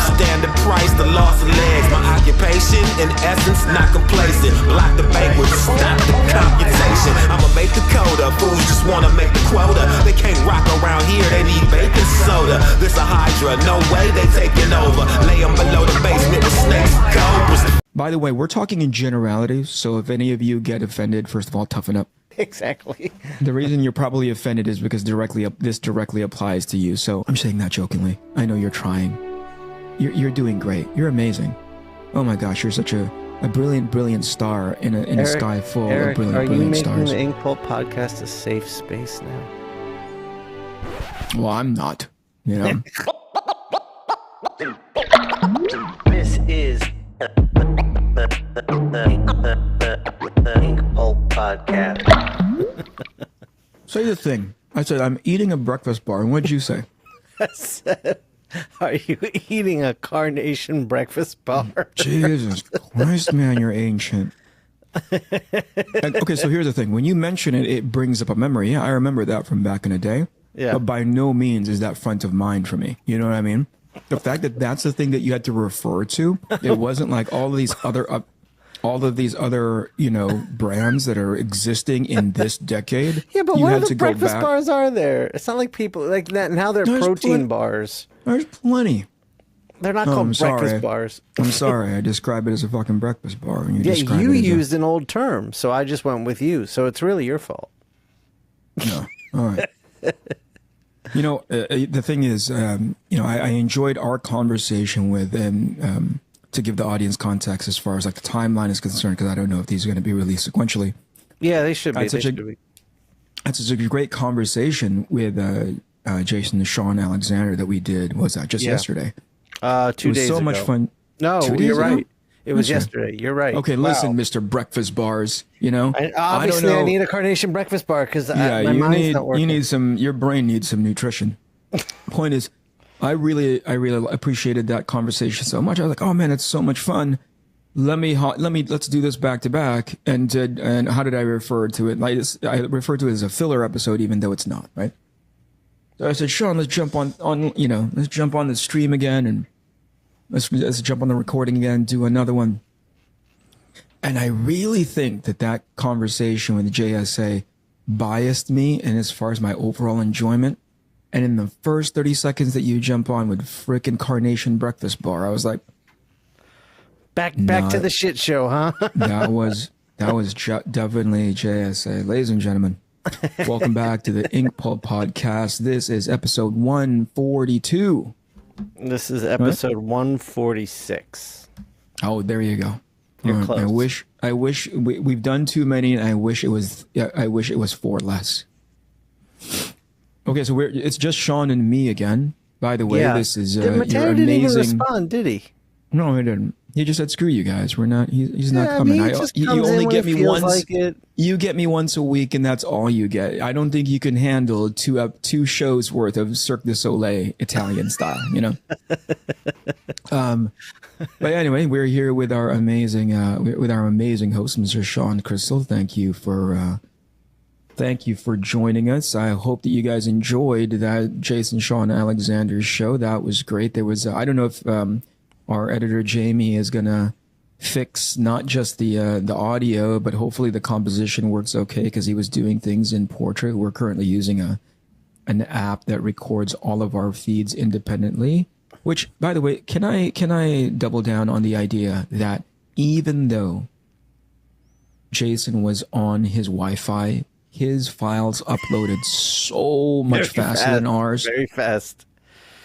understand the price, the loss of legs. My occupation, in essence, not complacent. Block the banquet, stop the computation. I'ma make the coda, fools just wanna make the quota. They can't rock around here, they need baking soda. This a hydra, no way they taking over. Lay them below the basement with snakes and cobras. By the way, we're talking in generalities, so if any of you get offended, first of all, toughen up. Exactly. The reason you're probably offended is because this directly applies to you. So I'm saying that jokingly. I know you're trying. You're doing great. You're amazing. Oh my gosh, you're such a brilliant star in a sky full Eric, of brilliant stars. Are you making the Inkpulp podcast a safe space now? Well, I'm not. You know. This is the Inkpulp podcast. Say the thing. I said I'm eating a breakfast bar, and what'd you say? I said, are you eating a carnation breakfast bar? Jesus Christ, man, you're ancient. Okay, so here's the thing. When you mention it, it brings up a memory. Yeah, I remember that from back in the day. Yeah. But by no means is that front of mind for me. You know what I mean? The fact that that's the thing that you had to refer to, it wasn't like all of these other, you know, brands that are existing in this decade. Yeah, but what other breakfast bars are there? It's not like people like that. Now they're protein bars. There's plenty. They're not called breakfast bars. I'm sorry. I describe it as a fucking breakfast bar. And you used an old term, so I just went with you. So it's really your fault. No. All right. You know, the thing is, you know, I enjoyed our conversation with, and to give the audience context as far as like the timeline is concerned, because I don't know if these are going to be released sequentially. Yeah, they should be. That's such a great conversation with Jason and Shawn Alexander that we did. Was that just yesterday? 2 days ago. It was so much fun. No, you're right. It was yesterday. You're right. Okay, listen, Mr. Breakfast Bars. You know, obviously I need a carnation breakfast bar because my mind's not working. You need some. Your brain needs some nutrition. Point is, I really appreciated that conversation so much. I was like, oh man, it's so much fun. Let's do this back to back. And how did I refer to it? I referred to it as a filler episode, even though it's not, right? So I said, Shawn, let's jump on let's jump on the stream again and let's jump on the recording again, do another one. And I really think that conversation with JSA biased me and as far as my overall enjoyment. And in the first 30 seconds that you jump on with frickin' Carnation Breakfast Bar, I was like, back to the shit show, huh? that was definitely JSA. Ladies and gentlemen, welcome back to the Inkpulp podcast. This is episode 142. This is episode 146. Oh, there you go. You're close. I wish we've done too many, and I wish it was 4 less. Okay, so it's just Shawn and me again. By the way, this is Mateo didn't even respond, did he? No, he didn't. He just said, "Screw you guys. We're not. He's not coming. You only get me once. Like you get me once a week, and that's all you get. I don't think you can handle two shows worth of Cirque du Soleil Italian style. You know." But anyway, we're here with our amazing host, Mr. Shawn Crystal. Thank you for joining us. I hope that you guys enjoyed that Jason Shawn Alexander's show. That was great. There was I don't know if our editor Jamie is gonna fix not just the audio, but hopefully the composition works okay because he was doing things in portrait. We're currently using an app that records all of our feeds independently. Which, by the way, can I double down on the idea that even though Jason was on his Wi-Fi, his files uploaded so much faster than ours. Very fast.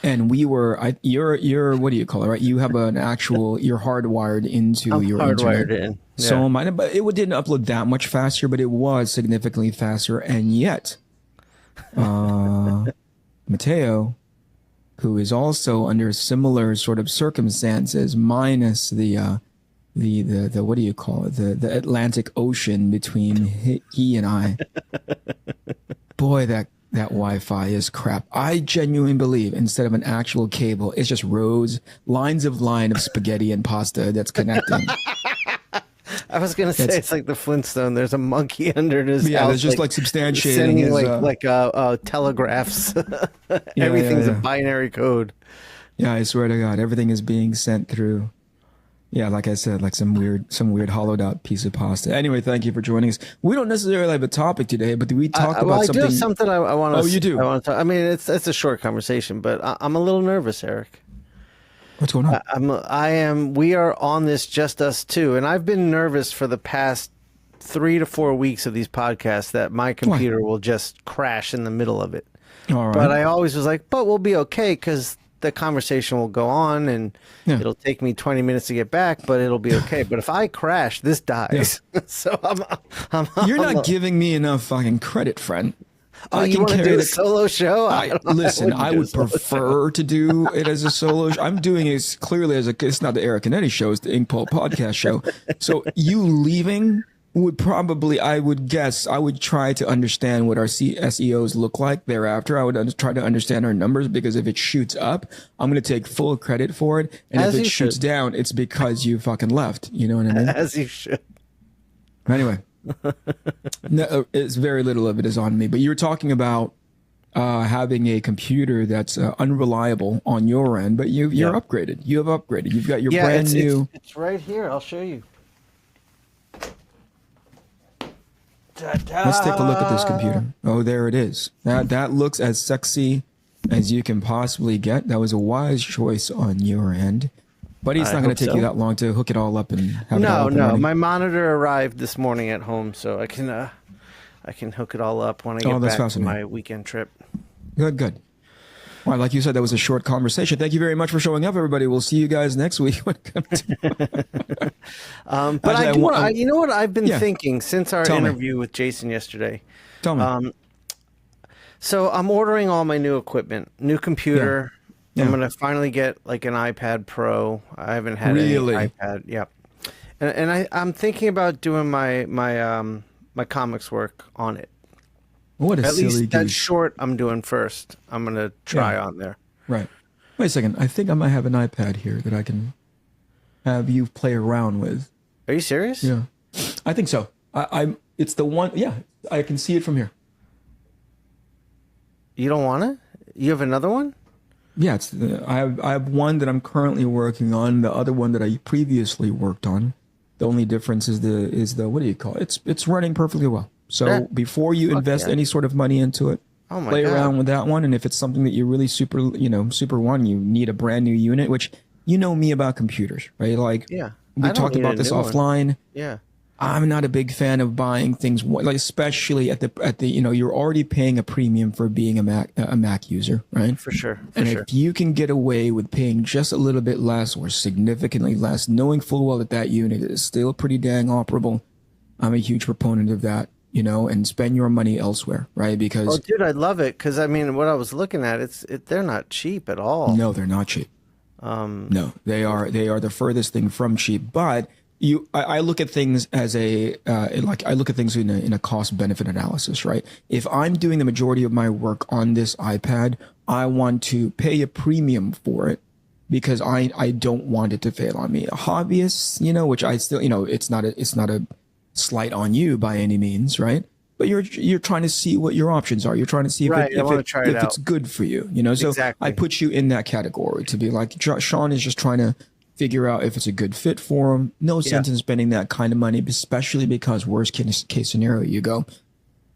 And we were, you're what do you call it, right? You have an actual, you're hardwired into your internet. In. Yeah. So mine, but it didn't upload that much faster, but it was significantly faster. And yet, Mateo, who is also under similar sort of circumstances, minus the what do you call it? The Atlantic Ocean between he and I. Boy, that Wi-Fi is crap. I genuinely believe instead of an actual cable, it's just lines of spaghetti and pasta that's connecting. I was gonna say it's like the Flintstone. There's a monkey under his house. Yeah, there's just like substantiating his telegraphs. Everything's a binary code. Yeah, I swear to God, everything is being sent through. Yeah, like I said, like some weird hollowed out piece of pasta. Anyway, thank you for joining us. We don't necessarily have a topic today, but we talk about I something. do have something I want to. Oh, you do? I want to talk. I mean, it's a short conversation, but I'm a little nervous, Eric. What's going on? We are on this just us two, and I've been nervous for the past 3 to 4 weeks of these podcasts that my computer will just crash in the middle of it. All right. But I always was like, but we'll be okay because the conversation will go on and it'll take me 20 minutes to get back, but it'll be okay. But if I crash, this dies. Yeah. So You're not giving me enough fucking credit, friend. Oh, you want to do a solo show? Listen, I would prefer to do it as a solo show. I'm doing it clearly as it's not the Eric and Eddie show, it's the Inkpulp podcast show. So you leaving would probably, I would guess, I would try to understand what our SEOs look like thereafter. I would try to understand our numbers, because if it shoots up, I'm going to take full credit for it. And if it shoots down, it's because you fucking left. You know what I mean? As you should. Anyway, no, it's very little of it is on me. But you're talking about having a computer that's unreliable on your end, but you're upgraded. You have upgraded. You've got your brand new. It's right here. I'll show you. Let's take a look at this computer. Oh, there it is. That looks as sexy as you can possibly get. That was a wise choice on your end. But it's not going to take you that long to hook it all up and have it all up and running. My monitor arrived this morning at home, so I can hook it all up when I get back from my weekend trip. Good. Well, like you said, that was a short conversation. Thank you very much for showing up, everybody. We'll see you guys next week. But you know what I've been thinking since our interview with Jason yesterday? Tell me. So I'm ordering all my new equipment, new computer. Yeah. I'm going to finally get like an iPad Pro. I haven't had any iPad. Yeah. And I'm thinking about doing my comics work on it. What a At silly least that goose. short I'm doing first. I'm going to try on there. Right. Wait a second. I think I might have an iPad here that I can have you play around with. Are you serious? Yeah. I think so. It's the one. Yeah. I can see it from here. You don't want it? You have another one? Yeah. I have one that I'm currently working on. The other one that I previously worked on. The only difference is the what do you call it? It's running perfectly well. So before you invest any sort of money into it, play around with that one. And if it's something that you really super want, you need a brand new unit, which you know me about computers, right? Like we talked about this offline. Yeah. I'm not a big fan of buying things, like especially at the you're already paying a premium for being a Mac user, right? For sure. If you can get away with paying just a little bit less or significantly less, knowing full well that unit is still pretty dang operable, I'm a huge proponent of that. And spend your money elsewhere, right? Because dude, I love it. Because I mean, what I was looking at, they're not cheap at all. No, they're not cheap. No, they are the furthest thing from cheap. But I look at things as I look at things in a cost benefit analysis, right? If I'm doing the majority of my work on this iPad, I want to pay a premium for it because I don't want it to fail on me. A hobbyist, which I still, it's not a slight on you by any means, right? But you're trying to see what your options are. You're trying to see if it's good for you, So exactly. I put you in that category to be like, Shawn is just trying to figure out if it's a good fit for him. No sense in spending that kind of money, especially because worst case scenario, you go,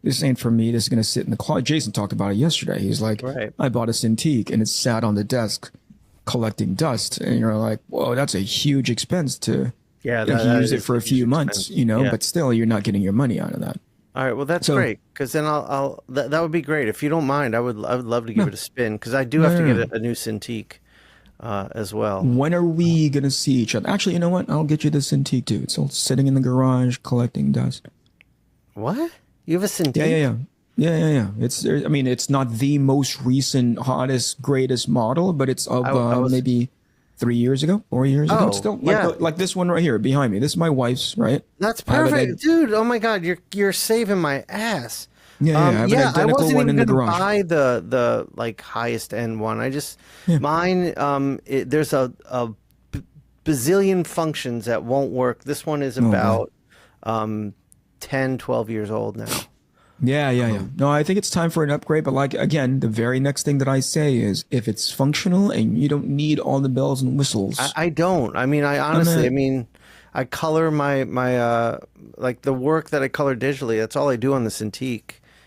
this ain't for me. This is going to sit in the closet. Jason talked about it yesterday. He's like, I bought a Cintiq and it sat on the desk collecting dust. And you're like, whoa, that's a huge expense to use it for a few months, but still you're not getting your money out of that. All right. Well, that's great. Because then that would be great. If you don't mind, I would love to give it a spin because I do have to get a new Cintiq as well. When are we going to see each other? Actually, you know what? I'll get you the Cintiq too. It's all sitting in the garage collecting dust. What? You have a Cintiq? Yeah. It's not the most recent, hottest, greatest model, but it's of maybe 3 years ago, 4 years ago. It's still like this one right here behind me. This is my wife's, right? That's perfect, dude. Oh my God, you're saving my ass. Yeah, I have an identical one in the garage. I wasn't even gonna buy the like highest end one. I just mine. There's a bazillion functions that won't work. This one is about 10, 12 years old now. Yeah. No, I think it's time for an upgrade. But like, again, the very next thing that I say is if it's functional and you don't need all the bells and whistles. I don't. I mean, I honestly, I mean, I color my like the work that I color digitally. That's all I do on the Cintiq.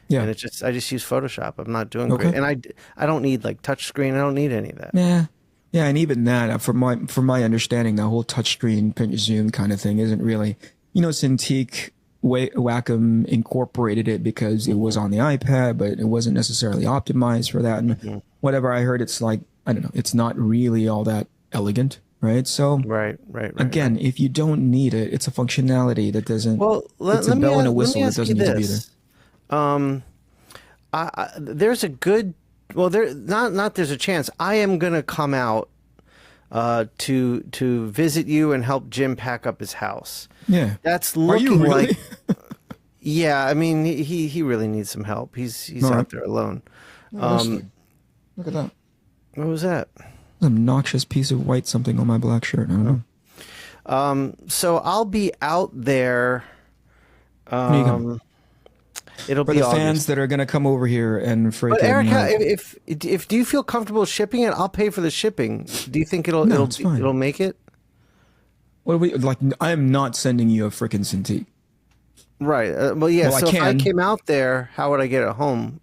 Yeah. And I just use Photoshop. I'm not doing great. And I don't need like touchscreen. I don't need any of that. Yeah. Yeah. And even that, from my understanding, the whole touchscreen pinch zoom kind of thing isn't really, Cintiq, Wacom incorporated it because it was on the iPad, but it wasn't necessarily optimized for that. And whatever I heard, it's like, I don't know, it's not really all that elegant, right? So right. Again, if you don't need it, it's a functionality that doesn't. Well, it's a bell and a whistle that doesn't need to be there. There's a good. Well, there's a chance I am gonna come out to visit you and help Jim pack up his house. Yeah, that's looking really? like. Yeah, I mean he really needs some help. He's out there alone. Look at that. What was that? An obnoxious piece of white something on my black shirt. I don't know. So I'll be out there. It'll for be the August. Fans that are going to come over here and freaking. But Erica, if do you feel comfortable shipping it? I'll pay for the shipping. Do you think it'll make it? What are we like? I am not sending you a freaking Cintiq. Right. Well, yeah. Well, so if I came out there, how would I get it home?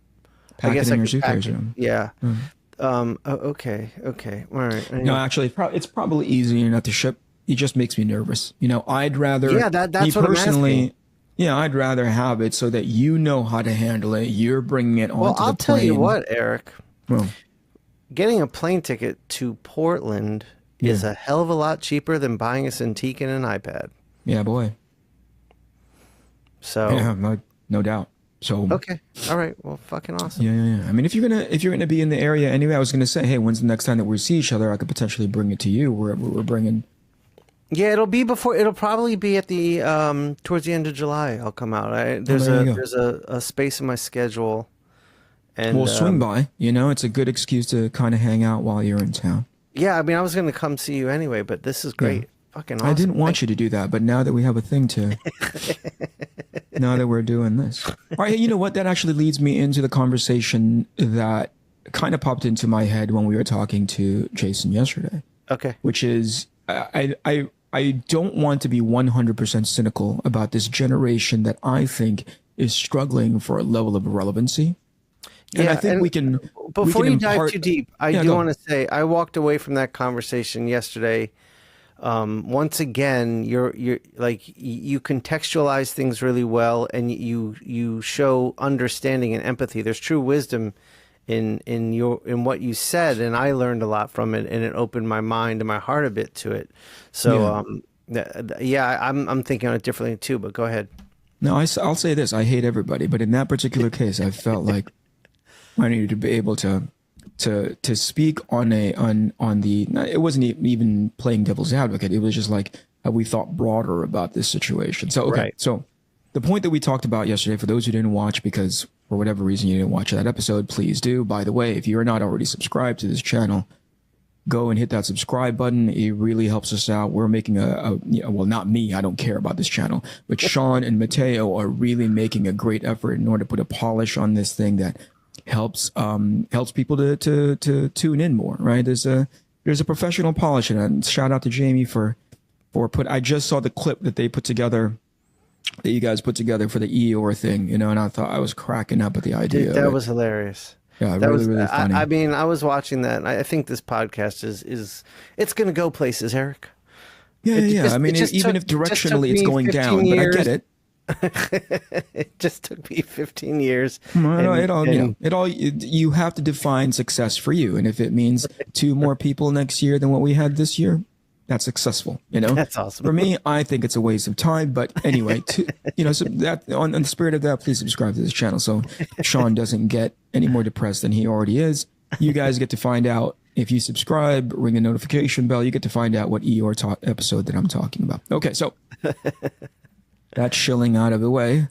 Pack I guess it in I your could pack suitcase. it. Yeah. Okay. All right. No, actually, it's probably easy enough to ship. It just makes me nervous. I'd rather. Yeah, that's what personally, I'm asking. Yeah, I'd rather have it so that you know how to handle it. You're bringing it onto the plane. Well, I'll tell you what, Eric. Well, getting a plane ticket to Portland is a hell of a lot cheaper than buying a Cintiq and an iPad. Yeah, boy. So yeah, no doubt. So okay, all right. Well, fucking awesome. Yeah. I mean, if you're gonna be in the area anyway, I was gonna say, hey, when's the next time that we see each other? I could potentially bring it to you. We're bringing. Yeah, it'll probably be at the towards the end of July. I'll come out. There's a space in my schedule, and we'll swing by. It's a good excuse to kind of hang out while you're in town. Yeah, I mean, I was gonna come see you anyway, but this is great. Yeah. Fucking awesome. I didn't want you to do that, but now that we have a thing to, now that we're doing this, all right. You know what? That actually leads me into the conversation that kind of popped into my head when we were talking to Jason yesterday. Okay, which is I don't want to be 100% cynical about this generation that I think is struggling for a level of relevancy. And I think we can. Before you dive too deep, I do want to say I walked away from that conversation yesterday. Once again, you're like you contextualize things really well, and you show understanding and empathy. There's true wisdom in what you said, and I learned a lot from it, and it opened my mind and my heart a bit to it. So I'm thinking on it differently too. But go ahead. No, I'll say this: I hate everybody, but in that particular case, I felt like I needed to be able to speak on the. It wasn't even playing devil's advocate. It was just like how we thought broader about this situation. So okay, so the point that we talked about yesterday, for those who didn't watch because for whatever reason you didn't watch that episode, please do. By the way, if you're not already subscribed to this channel, go and hit that subscribe button. It really helps us out. We're making well, not me. I don't care about this channel, but Shawn and Mateo are really making a great effort in order to put a polish on this thing that helps people to tune in more, right? There's a professional polish, and shout out to Jamie for I just saw the clip that they put together, that you guys put together for the Eeyore thing, and I thought I was cracking up at the idea. Dude, that was hilarious. Yeah, that was really funny. I mean, I was watching that, and I think this podcast is it's going to go places, Eric. Yeah. I mean, even if directionally it's going down, but I get it. It just took me 15 years. You have to define success for you, and if it means 2 more people next year than what we had this year, that's successful. That's awesome. For me, I think it's a waste of time, but anyway, so that on the spirit of that, please subscribe to this channel so Shawn doesn't get any more depressed than he already is. You guys get to find out. If you subscribe, ring the notification bell, you get to find out what Eeyore episode that I'm talking about. Okay, so that shilling out of the way.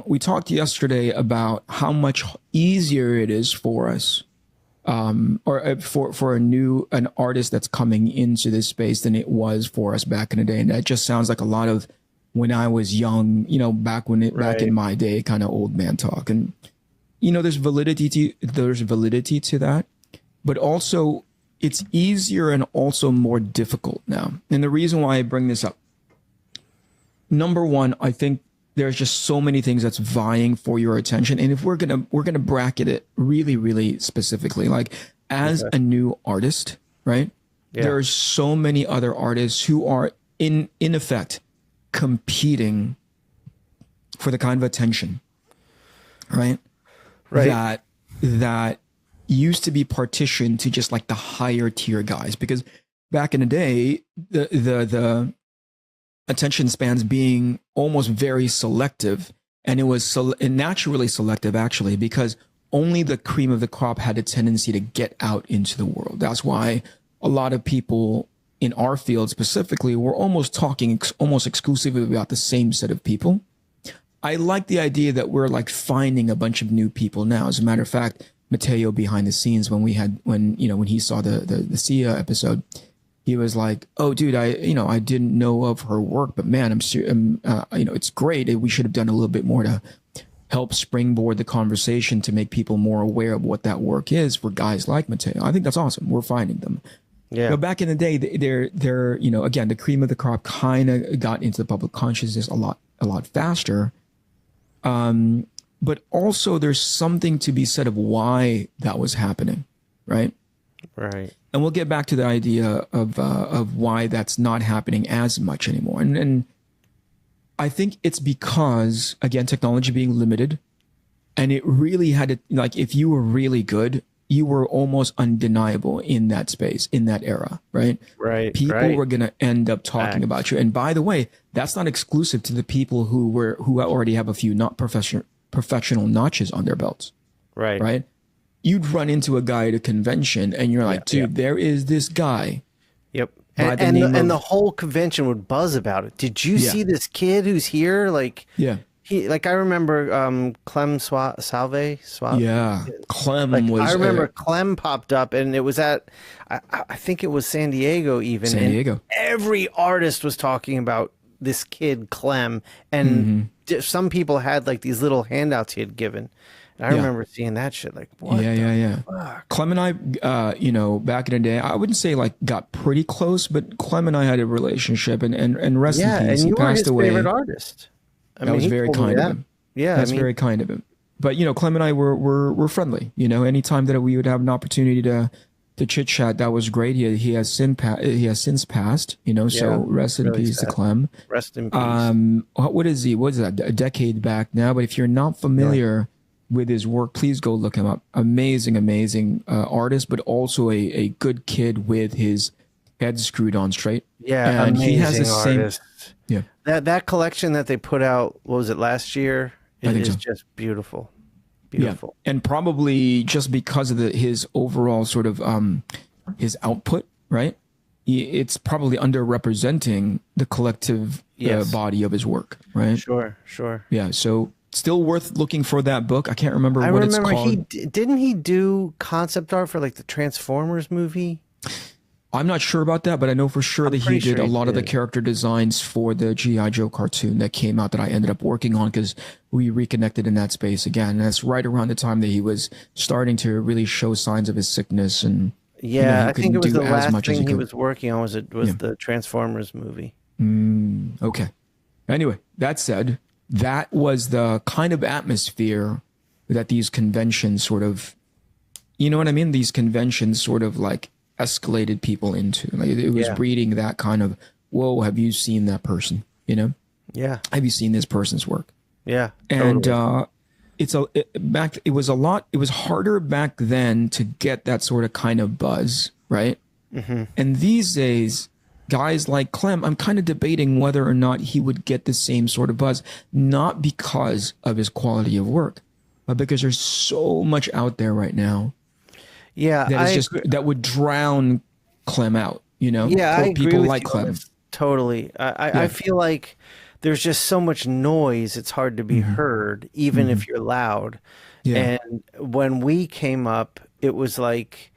We talked yesterday about how much easier it is for us, or for an artist that's coming into this space than it was for us back in the day. And that just sounds like a lot of when I was young, you know, back back in my day, kind of old man talk. And, you know, there's validity to that, but also it's easier and also more difficult now. And the reason why I bring this up, number one, I think there's just so many things that's vying for your attention. And if we're gonna bracket it really, really specifically, like as a new artist, right? Yeah. There are so many other artists who are in effect competing for the kind of attention, right? That used to be partitioned to just like the higher tier guys, because back in the day, the attention spans being almost very selective, and it was naturally selective actually, because only the cream of the crop had a tendency to get out into the world. That's why a lot of people in our field specifically were almost talking almost exclusively about the same set of people. I like the idea that we're like finding a bunch of new people now. As a matter of fact, Mateo behind the scenes, when he saw the Sia episode, he was like, "Oh, dude, I didn't know of her work, but man, it's great. We should have done a little bit more to help springboard the conversation to make people more aware of what that work is for guys like Mateo." I think that's awesome. We're finding them. Yeah. But back in the day, they're again, the cream of the crop kind of got into the public consciousness a lot faster. But also there's something to be said of why that was happening, right? Right. And we'll get back to the idea of why that's not happening as much anymore. And I think it's because, again, technology being limited, and it really had to, like, if you were really good, you were almost undeniable in that space, in that era, right? Right. People were going to end up talking about you. And by the way, that's not exclusive to the people who already have a few not professional notches on their belts. Right. Right. You'd run into a guy at a convention and you're like, dude, there is this guy. Yep. And the whole convention would buzz about it. Did you see this kid who's here? Like, I remember Clem Sauve. Yeah, Clem I remember Clem popped up, and it was at, I think it was San Diego even. San Diego. Every artist was talking about this kid Clem, and some people had like these little handouts he had given. And I remember seeing that shit. Like, what? Fuck? Clem and I, back in the day, I wouldn't say like got pretty close, but Clem and I had a relationship, and rest in peace. And he passed away. Favorite artist. That was very kind of him. Yeah, that's very kind of him. But Clem and I were friendly. Anytime that we would have an opportunity to chit chat, that was great. He has since passed. So rest in peace to Clem. Rest in peace. What is he? What is that? A decade back now. But if you're not familiar with his work, please go look him up. Amazing artist, but also a good kid with his head screwed on straight. Yeah, and he has the same. Yeah, that collection that they put out, what was it, last year? It is just beautiful. Beautiful. Yeah. And probably just because of his overall sort of his output, right? It's probably underrepresenting the collective body of his work, right? Sure. Yeah, so still worth looking for that book. I can't remember what it's called. Didn't he do concept art for like the Transformers movie? I'm not sure about that, but I know for sure that he did a lot of the character designs for the G.I. Joe cartoon that came out that I ended up working on because we reconnected in that space again. And that's right around the time that he was starting to really show signs of his sickness. And I think it was the last thing he was working on was the Transformers movie. Okay. Anyway, that said, that was the kind of atmosphere that these conventions sort of, you know what I mean? These conventions sort of like escalated people into. Like it was breeding that kind of, whoa, have you seen that person? Yeah. Have you seen this person's work? Yeah. And it was harder back then to get that sort of kind of buzz, right? Mm-hmm. And these days, guys like Clem, I'm kind of debating whether or not he would get the same sort of buzz, not because of his quality of work, but because there's so much out there right now. Yeah, that would drown Clem out, Yeah, I agree people with like you Clem. Totally. I feel like there's just so much noise, it's hard to be heard, even if you're loud. Yeah. And when we came up, it was like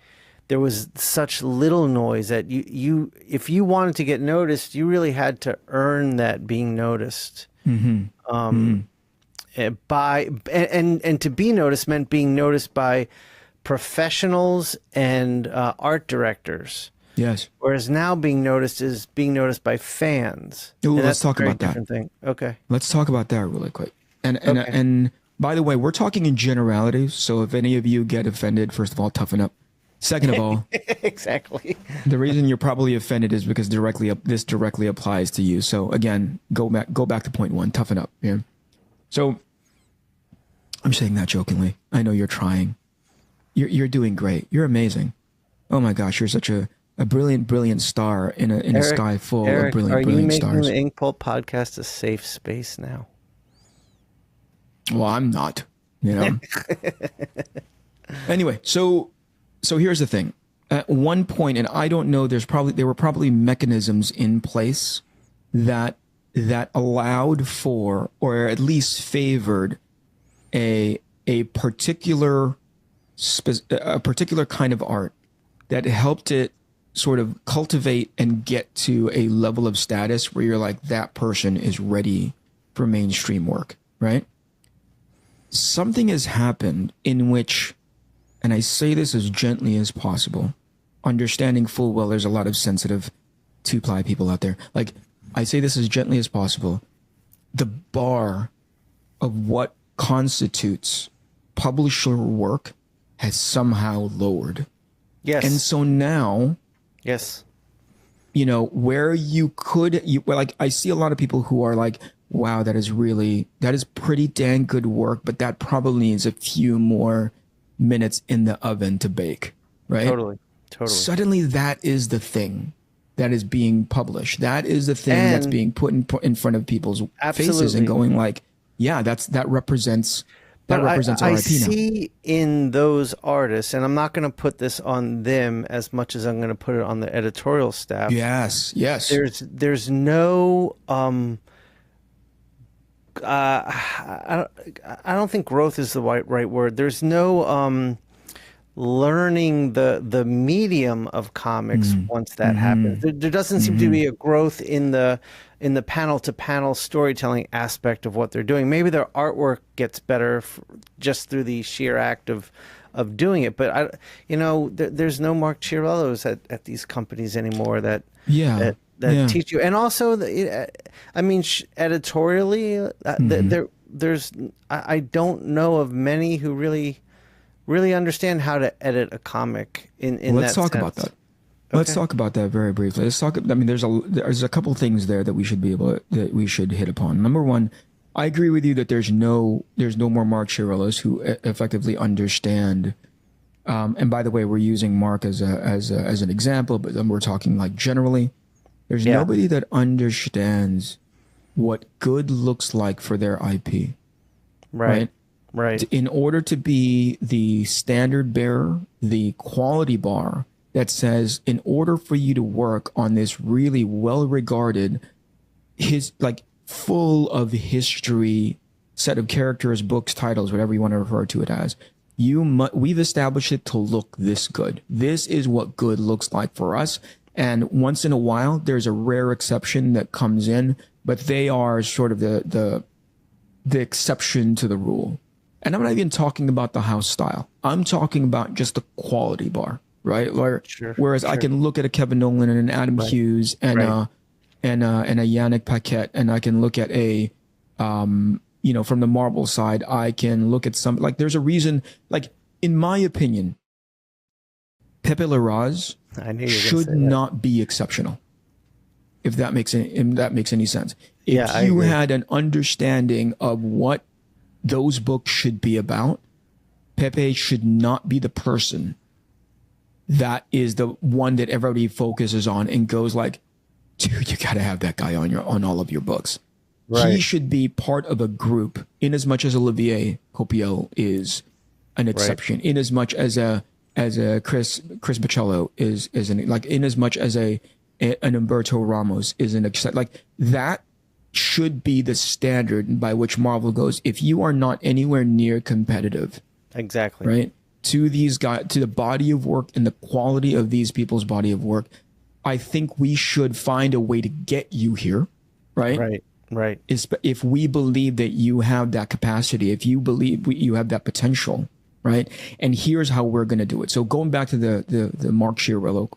there was such little noise that you if you wanted to get noticed, you really had to earn that being noticed. By and to be noticed meant being noticed by professionals and art directors. Yes. Whereas now being noticed is being noticed by fans. Ooh, let's talk about that. Thing. Okay. Let's talk about that really quick. And by the way, we're talking in generalities. So if any of you get offended, first of all, toughen up. Second of all, exactly. The reason you're probably offended is because this directly applies to you. So again, go back to point one. Toughen up. Yeah. So I'm saying that jokingly. I know you're trying. You're doing great. You're amazing. Oh my gosh, you're such a brilliant star in a sky full of brilliant stars. Are you making the Inkpulp podcast a safe space now? Well, I'm not. Anyway, so here's the thing. At one point, and I don't know, there were probably mechanisms in place that allowed for, or at least favored, a particular kind of art that helped it sort of cultivate and get to a level of status where you're like, that person is ready for mainstream work, right? Something has happened in which, and I say this as gently as possible, understanding full well there's a lot of sensitive two-ply people out there. Like, I say this as gently as possible. The bar of what constitutes publisher work has somehow lowered. Yes. And so now, yes, where like, I see a lot of people who are like, wow, that is pretty dang good work, but that probably needs a few more minutes in the oven to bake, right? Totally. Suddenly that is the thing that is being published. That is the thing that's being put in front of people's faces and going like, yeah, that represents our IP now. I see in those artists, and I'm not going to put this on them as much as I'm going to put it on the editorial staff. Yes. There's no I don't think growth is the right word. There's no learning the medium of comics once that happens. There doesn't seem to be a growth in the panel to panel storytelling aspect of what they're doing. Maybe their artwork gets better just through the sheer act of doing it. But there's no Mark Chiarellos at these companies anymore that teach you. And also, editorially, I don't know of many who really understand how to edit a comic in Let's that talk sense. about that. Okay. Let's talk about that very briefly. Let's talk. There's a couple things there that we should hit upon. Number one, I agree with you that there's no more Mark Chiarellos who effectively understand. And by the way, we're using Mark as an example, but then we're talking like generally. There's nobody that understands what good looks like for their IP. Right. In order to be the standard bearer, the quality bar that says, in order for you to work on this really well-regarded, full of history set of characters, books, titles, whatever you want to refer to it as, we've established it to look this good. This is what good looks like for us. And once in a while, there's a rare exception that comes in, but they are sort of the exception to the rule. And I'm not even talking about the house style. I'm talking about just the quality bar, right? Whereas I can look at a Kevin Nolan and an Adam Hughes and a Yannick Paquette, and I can look at from the Marvel side, I can look at some, like, there's a reason, like, in my opinion, Pepe Larraz should not be exceptional. If that makes any sense. If you had an understanding of what those books should be about, Pepe should not be the person that is the one that everybody focuses on and goes like, dude, you got to have that guy on all of your books. Right. He should be part of a group, in as much as Olivier Copiel is an exception, in as much as a Chris Bichello is in as much as an Humberto Ramos is an exception. Like, that should be the standard by which Marvel goes. If you are not anywhere near competitive, exactly, right, to these guys, to the body of work and the quality of these people's body of work, I think we should find a way to get you here, right? Right. If we believe that you have that capacity, if you believe you have that potential, right? And here's how we're going to do it. So going back to the Mark Chiarello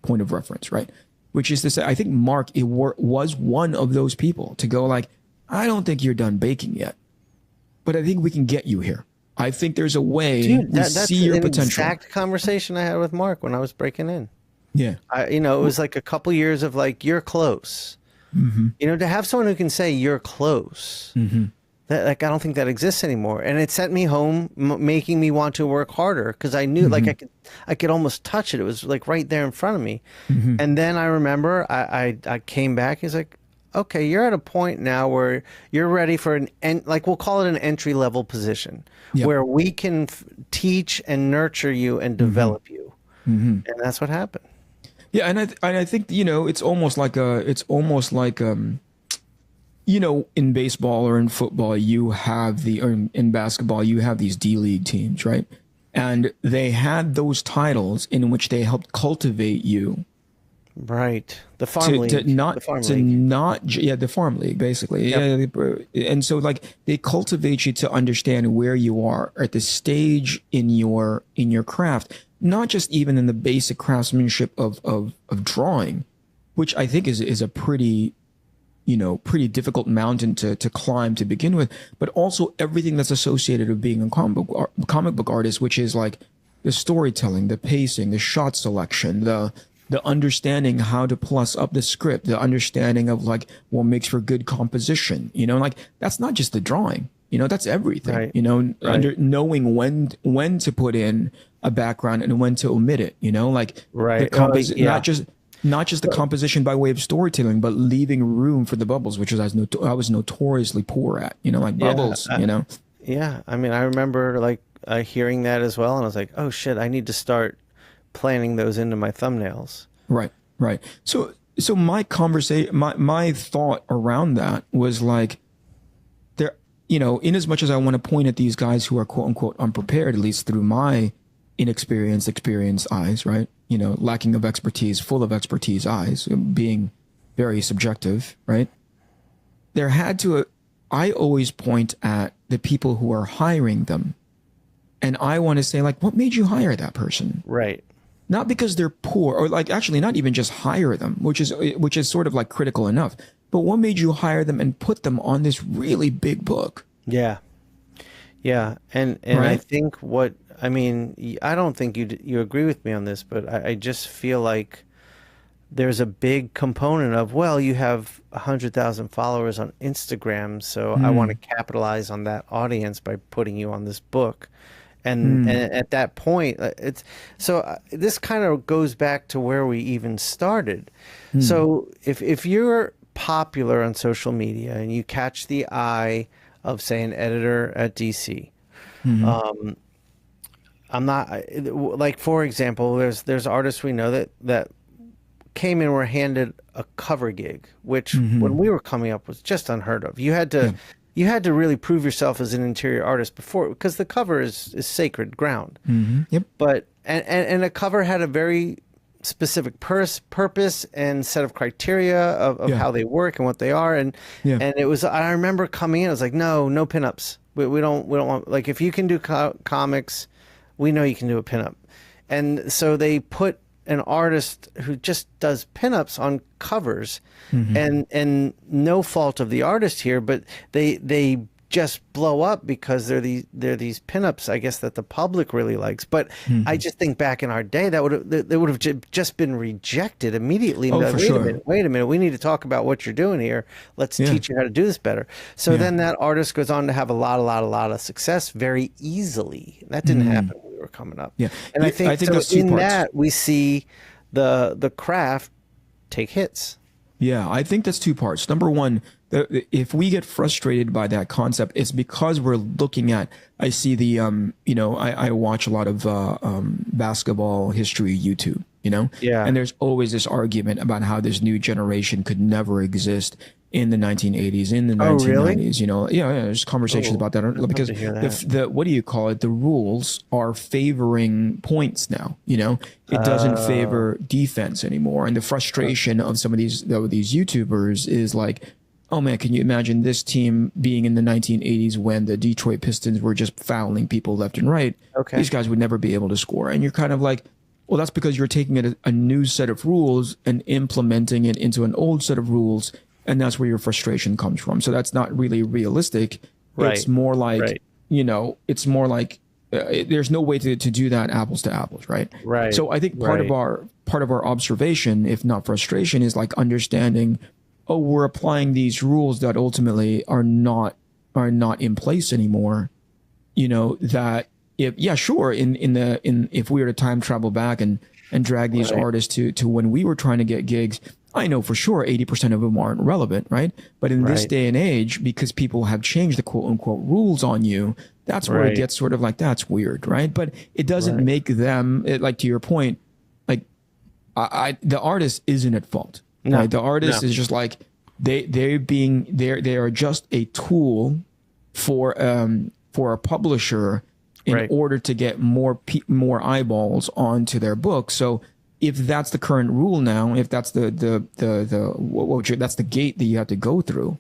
point of reference, right? Which is to say, I think Mark was one of those people to go like, I don't think you're done baking yet, but I think we can get you here. I think there's a way. Dude, that's see your an potential. Exact conversation I had with Mark when I was breaking in. Yeah. It was like a couple years of like, you're close. Mm-hmm. To have someone who can say you're close, that like I don't think that exists anymore. And it sent me home, making me want to work harder because I knew like I could almost touch it. It was like right there in front of me. And then I remember I came back. He's like, okay, you're at a point now where you're ready for like we'll call it an entry level position where we can teach and nurture you and develop you. And that's what happened. Yeah, and I think it's almost like in baseball or in football in basketball you have these D-League teams, right? And they had those titles in which they helped cultivate you. Right. The farm league. The farm league, basically. Yep. Yeah, and so like they cultivate you to understand where you are at the stage in your craft, not just even in the basic craftsmanship of drawing, which I think is a pretty difficult mountain to climb to begin with, but also everything that's associated with being a comic book artist, which is like the storytelling, the pacing, the shot selection, the understanding how to plus up the script, the understanding of like what makes for good composition, like that's not just the drawing, that's everything, right. Knowing when to put in a background and when to omit it, not just the composition by way of storytelling, but leaving room for the bubbles, which I was notoriously poor at, bubbles, Yeah. I mean, I remember like hearing that as well. And I was like, oh shit, I need to start planning those into my thumbnails. Right. So my conversation, my thought around that was like, there, in as much as I want to point at these guys who are quote unquote unprepared, at least through my experienced eyes, right? Lacking of expertise, full of expertise eyes, being very subjective, right? I always point at the people who are hiring them. And I want to say, like, what made you hire that person? Right. Not because they're poor, or like actually not even just hire them, which is sort of like critical enough, but what made you hire them and put them on this really big book? Yeah. And right? I think I don't think you agree with me on this, but I just feel like there's a big component of, well, you have 100,000 followers on Instagram, so I want to capitalize on that audience by putting you on this book. And at that point, this kind of goes back to where we even started. So if you're popular on social media and you catch the eye of, say, an editor at DC, I'm not like, for example, there's artists we know that came in, were handed a cover gig, which when we were coming up was just unheard of. You had to really prove yourself as an interior artist before, because the cover is sacred ground. Yep. But and a cover had a very specific purpose and set of criteria of how they work and what they are, and it was. I remember coming in, I was like, no pinups. We don't want, like, if you can do comics, we know you can do a pinup. And so they put an artist who just does pinups on covers, and no fault of the artist here, but they just blow up because they're these pinups, I guess, that the public really likes. But I just think back in our day, that would have just been rejected immediately. And wait a minute, we need to talk about what you're doing here. Let's teach you how to do this better. So then that artist goes on to have a lot of success very easily. That didn't happen when we were coming up. Yeah, and I think so that's in parts. That we see the craft take hits. Yeah, I think that's two parts. Number one, if we get frustrated by that concept, it's because we're looking at, I see the, I watch a lot of basketball history YouTube, and there's always this argument about how this new generation could never exist. in the 1980s, in the 1990s, you know, there's conversations about that because the what do you call it? The rules are favoring points now, you know, it doesn't favor defense anymore. And the frustration of some of these YouTubers is like, oh man, can you imagine this team being in the 1980s when the Detroit Pistons were just fouling people left and right? Okay. These guys would never be able to score. And you're kind of like, well, that's because you're taking a new set of rules and implementing it into an old set of rules. And that's where your frustration comes from. So that's not really realistic. Right. It's more like, you know, it's more like there's no way to do that apples to apples, right? Right. So I think part of our observation, if not frustration, is like understanding, oh, we're applying these rules that ultimately are not in place anymore. You know, that if if we were to time travel back and drag these artists to when we were trying to get gigs, I know for sure 80% of them aren't relevant, right? But in this day and age, because people have changed the quote unquote rules on you, that's where it gets sort of like, that's weird, right? But it doesn't make them, like to your point, like the artist isn't at fault. No, right? The artist is just like, they are just a tool for a publisher in order to get more eyeballs onto their book. So if that's the current rule now, if that's that's the gate that you have to go through,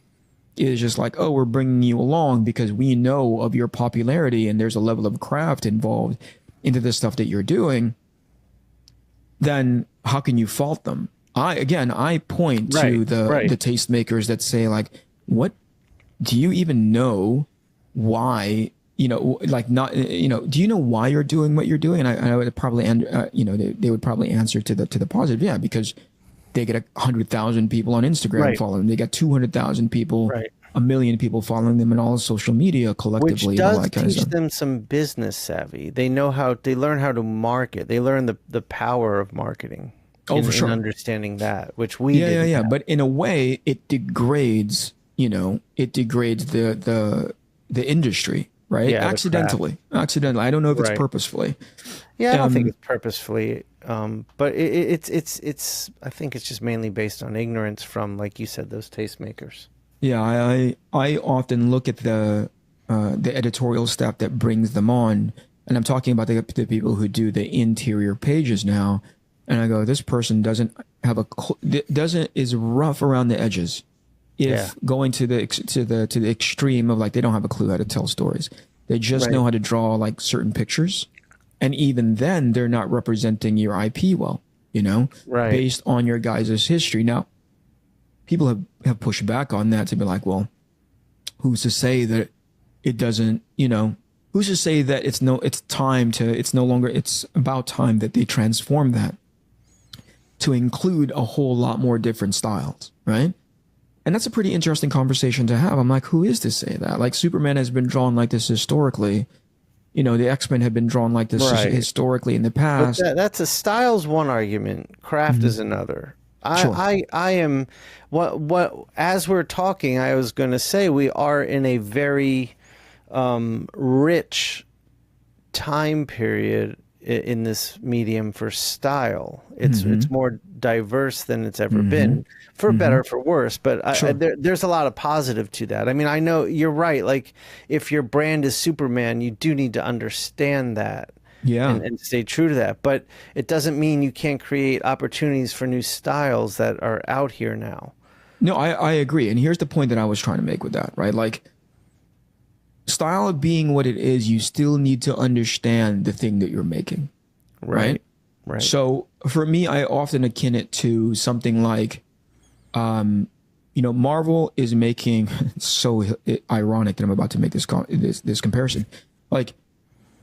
is just like, oh, we're bringing you along because we know of your popularity and there's a level of craft involved into the stuff that you're doing, then how can you fault them? I point to the tastemakers that say like, what, do you even know why? You know, like not, you know, do you know why you're doing what you're doing? And I would probably, you know, they would probably answer to the positive. Yeah, because they get 100,000 people on Instagram following them. They got 200,000 people, 1 million people following them in all social media collectively. Which does teach them some business savvy. They learn how to market. They learn the power of marketing. Oh, for sure. In understanding that, which we didn't have. But in a way, it degrades, you know, the industry. Right. Yeah, accidentally. I don't know if it's purposefully. Yeah, I don't think it's purposefully. But it's I think it's just mainly based on ignorance from, like you said, those tastemakers. Yeah, I often look at the editorial staff that brings them on, and I'm talking about the people who do the interior pages now, and I go, this person doesn't have is rough around the edges. If going to the extreme of like, they don't have a clue how to tell stories. They just know how to draw like certain pictures. And even then they're not representing your IP well, you know, based on your guys' history. Now, people have pushed back on that to be like, well, who's to say that it doesn't, you know, who's to say that it's about time that they transform that to include a whole lot more different styles, right? And that's a pretty interesting conversation to have. I'm like, who is to say that? Like, Superman has been drawn like this historically. You know, the X-Men have been drawn like this historically in the past. But that's a style's one argument. Craft is another. I am what as we're talking, I was going to say we are in a very rich time period in this medium for style. It's more diverse than it's ever been, for better or for worse. But there's a lot of positive to that. I mean, I know you're right. Like, if your brand is Superman, you do need to understand that. Yeah, and stay true to that. But it doesn't mean you can't create opportunities for new styles that are out here now. No, I agree. And here's the point that I was trying to make with that, right? Like, style being what it is, you still need to understand the thing that you're making, right? Right. So for me, I often akin it to something like, you know, Marvel is making, it's so ironic that I'm about to make this comparison. Like,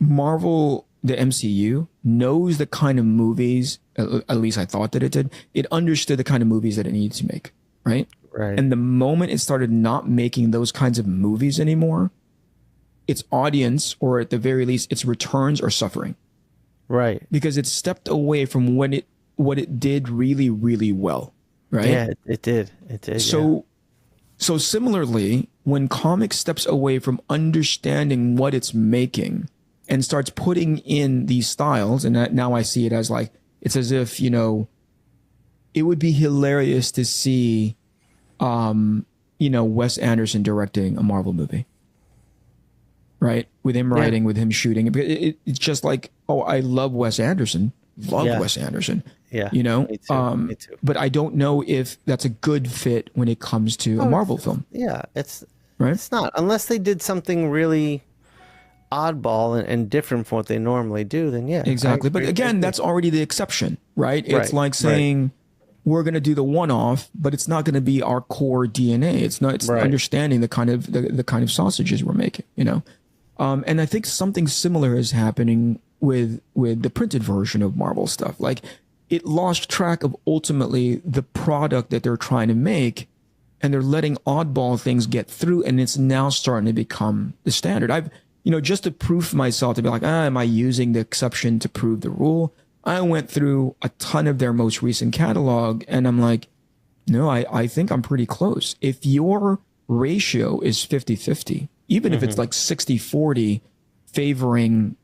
Marvel, the MCU, knows the kind of movies, at least I thought that it did. It understood the kind of movies that it needs to make, right? Right. And the moment it started not making those kinds of movies anymore, its audience, or at the very least its returns, are suffering. Right. Because it stepped away from what it did really, really well. Right. Yeah, it did. So similarly, when comics steps away from understanding what it's making and starts putting in these styles, and now I see it as like, it's as if, you know, it would be hilarious to see Wes Anderson directing a Marvel movie, right? With him writing, with him shooting. It's just like, oh, I love Wes Anderson. Wes Anderson. Yeah. Me too. But I don't know if that's a good fit when it comes to a Marvel film. Yeah, it's not, unless they did something really oddball and different from what they normally do, then yeah. Exactly. But again, that's already the exception, right? It's like saying we're going to do the one-off, but it's not going to be our core DNA. It's not. It's understanding the kind of the kind of sausages we're making, And I think something similar is happening with the printed version of Marvel stuff. Like, it lost track of ultimately the product that they're trying to make, and they're letting oddball things get through, and it's now starting to become the standard. I've just to prove myself, to be like, am I using the exception to prove the rule? I went through a ton of their most recent catalog, and I'm like, no, I think I'm pretty close. If your ratio is 50-50, even if it's like 60-40 favoring,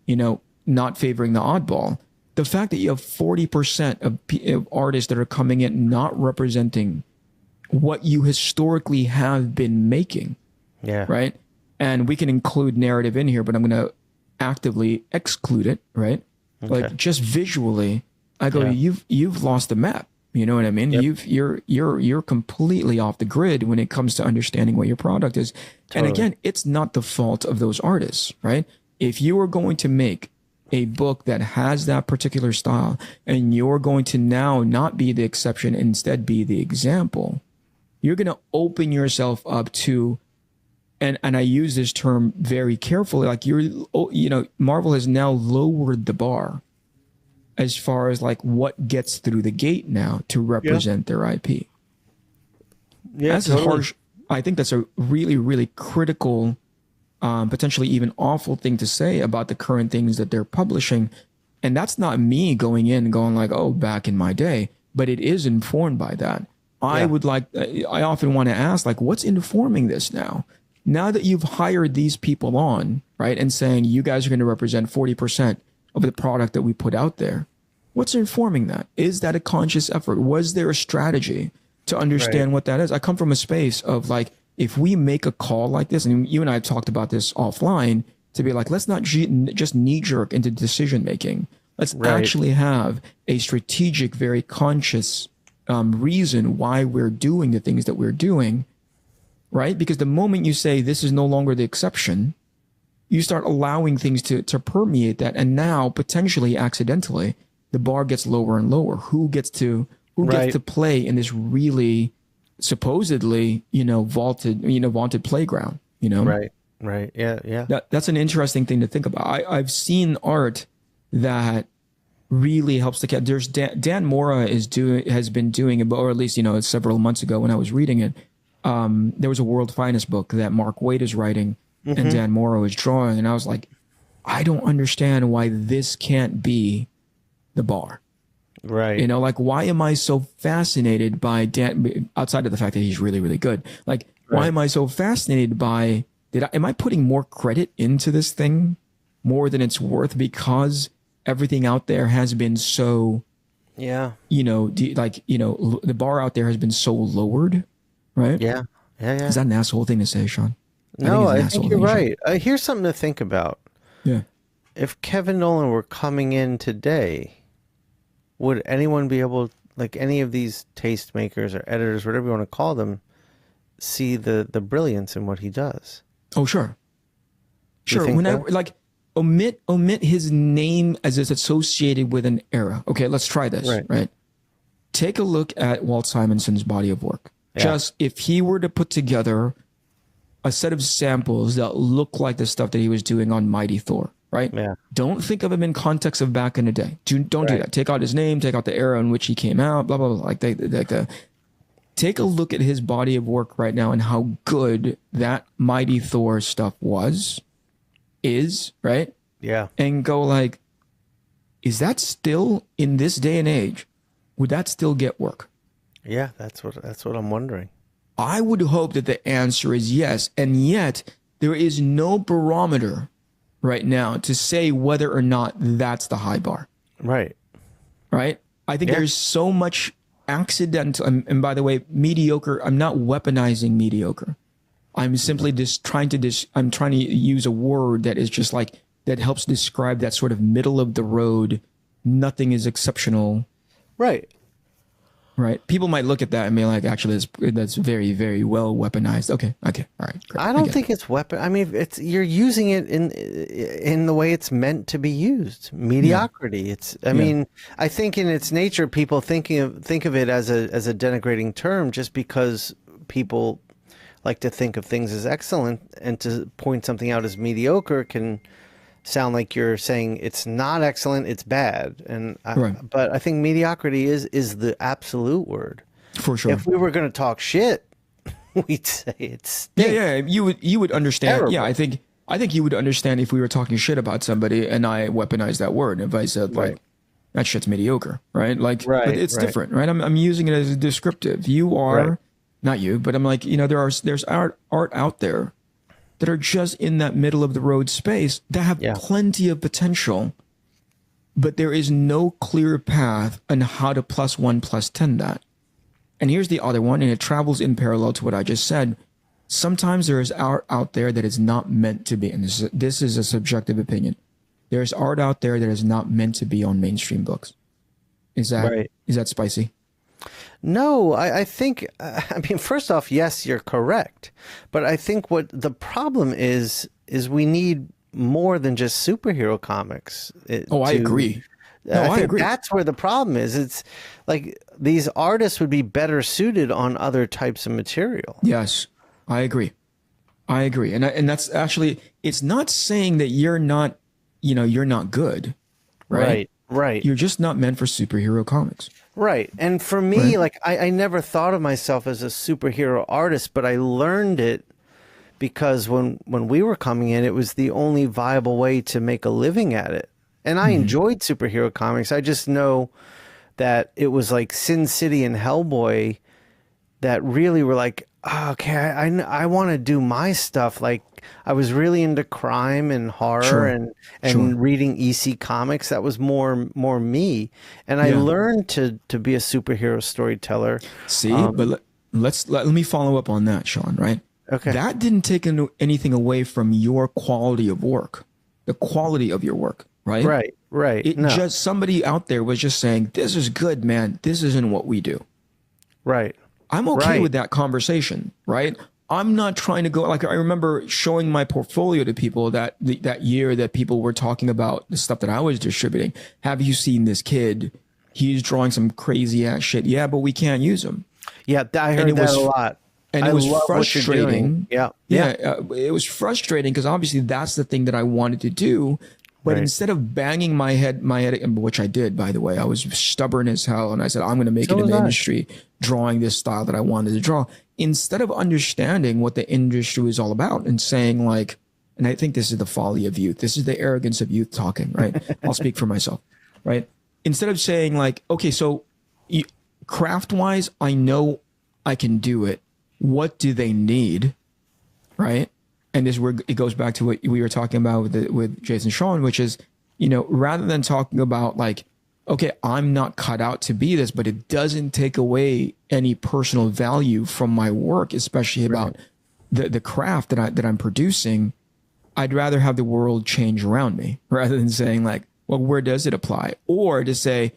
not favoring the oddball, the fact that you have 40% of artists that are coming in not representing what you historically have been making. Yeah. Right. And we can include narrative in here, but I'm going to actively exclude it. Right. Okay. Like, just visually, I go, you've lost the map. You know what I mean? Yep. You're completely off the grid when it comes to understanding what your product is. Totally. And again, it's not the fault of those artists, right? If you are going to make a book that has that particular style, and you're going to now not be the exception, instead be the example, you're going to open yourself up to, and I use this term very carefully, like Marvel has now lowered the bar as far as like what gets through the gate now to represent their IP. Yeah, that's totally. Harsh. I think that's a really, really critical, potentially even awful thing to say about the current things that they're publishing. And that's not me going in and going like, oh, back in my day, but it is informed by that. I often want to ask, like, what's informing this now? Now that you've hired these people on, right, and saying you guys are going to represent 40% of the product that we put out there, what's informing that? Is that a conscious effort? Was there a strategy to understand what that is? I come from a space of like, if we make a call like this, and you and I have talked about this offline, to be like, let's not just knee-jerk into decision-making. Let's actually have a strategic, very conscious reason why we're doing the things that we're doing, right? Because the moment you say this is no longer the exception, you start allowing things to permeate that, and now potentially accidentally the bar gets lower and lower. Who gets to play in this really supposedly vaunted playground? Right. Yeah. That's an interesting thing to think about. I've seen art that really helps the cat. There's Dan Mora has been doing it, or at least several months ago when I was reading it. There was a World Finest book that Mark Waid is writing, and Dan Mora is drawing, and I was like, I don't understand why this can't be the bar. Right. Like, why am I so fascinated by Dan, outside of the fact that he's really, really good? Like, why am I so fascinated by, am I putting more credit into this thing more than it's worth because everything out there has been so, the bar out there has been so lowered, right? Yeah. Is that an asshole thing to say, Shawn? No, I think you're right. Here's something to think about. Yeah. If Kevin Nolan were coming in today, would anyone be able, like any of these tastemakers or editors, whatever you want to call them, see the brilliance in what he does? Oh, sure. Sure. Whenever, like, omit his name as it's associated with an era. Okay, let's try this. Right. Take a look at Walt Simonson's body of work. Yeah. Just if he were to put together a set of samples that look like the stuff that he was doing on Mighty Thor, right? Yeah. Don't think of him in context of back in the day. Don't do that. Take out his name, take out the era in which he came out, blah, blah, blah. Take a look at his body of work right now and how good that Mighty Thor stuff is, right? Yeah. And go like, is that still in this day and age? Would that still get work? Yeah, that's what I'm wondering. I would hope that the answer is yes. And yet there is no barometer right now to say whether or not that's the high bar. Right. I think there's so much accidental, and by the way, mediocre, I'm not weaponizing mediocre. I'm simply just trying to use a word that is just like, that helps describe that sort of middle of the road, nothing is exceptional. Right. Right. People might look at that and be like, actually, that's very, very well weaponized. Okay. All right. Great. I don't think it's weapon. I mean, you're using it in the way it's meant to be used. Mediocrity. Yeah. I mean, I think in its nature, people think of it as a denigrating term just because people like to think of things as excellent, and to point something out as mediocre can sound like you're saying it's not excellent, it's bad. And but I think mediocrity is the absolute word. For sure. If we were going to talk shit, we'd say it's you would understand. Terrible. Yeah, I think you would understand if we were talking shit about somebody and I weaponized that word. If I said like that shit's mediocre, right? Like, but it's different, right? I'm using it as a descriptive. You are not you, but I'm like, there's art out there that are just in that middle of the road space that have plenty of potential, but there is no clear path on how to +1 +10 that. And here's the other one, and it travels in parallel to what I just said. Sometimes there is art out there that is not meant to be, and this is a subjective opinion. There's art out there that is not meant to be on mainstream books. Is that spicy? No, I think, I mean, first off, yes, you're correct. But I think what the problem is we need more than just superhero comics. I agree. I agree. That's where the problem is. It's like these artists would be better suited on other types of material. Yes, I agree. And that's actually, it's not saying that you're not good, right? Right. You're just not meant for superhero comics. Right. And for me, like, I never thought of myself as a superhero artist, but I learned it because when we were coming in, it was the only viable way to make a living at it. And I enjoyed superhero comics. I just know that it was like Sin City and Hellboy that really were like, okay, I want to do my stuff. Like, I was really into crime and horror and reading EC comics. That was more me. And I learned to be a superhero storyteller. See, but let me follow up on that, Shawn, right? Okay. That didn't take anything away from your quality of work, the quality of your work, right? Right. It just, somebody out there was just saying, this is good, man. This isn't what we do. Right. I'm okay with that conversation, right? I'm not trying to go, like, I remember showing my portfolio to people that year that people were talking about the stuff that I was distributing. Have you seen this kid? He's drawing some crazy ass shit. Yeah, but we can't use him. Yeah, I heard that a lot. And it was frustrating. Yeah. It was frustrating because obviously that's the thing that I wanted to do. But instead of banging my head, which I did, by the way, I was stubborn as hell. And I said, I'm going to make it in the industry, drawing this style that I wanted to draw. Instead of understanding what the industry is all about and saying like, and I think this is the folly of youth. This is the arrogance of youth talking, right? I'll speak for myself, right? Instead of saying like, okay, so craft wise, I know I can do it. What do they need? Right? And this is where it goes back to what we were talking about with Jason Shawn, which is, rather than talking about like, okay, I'm not cut out to be this, but it doesn't take away any personal value from my work, especially about the craft that I'm producing. I'd rather have the world change around me rather than saying like, well, where does it apply? Or to say,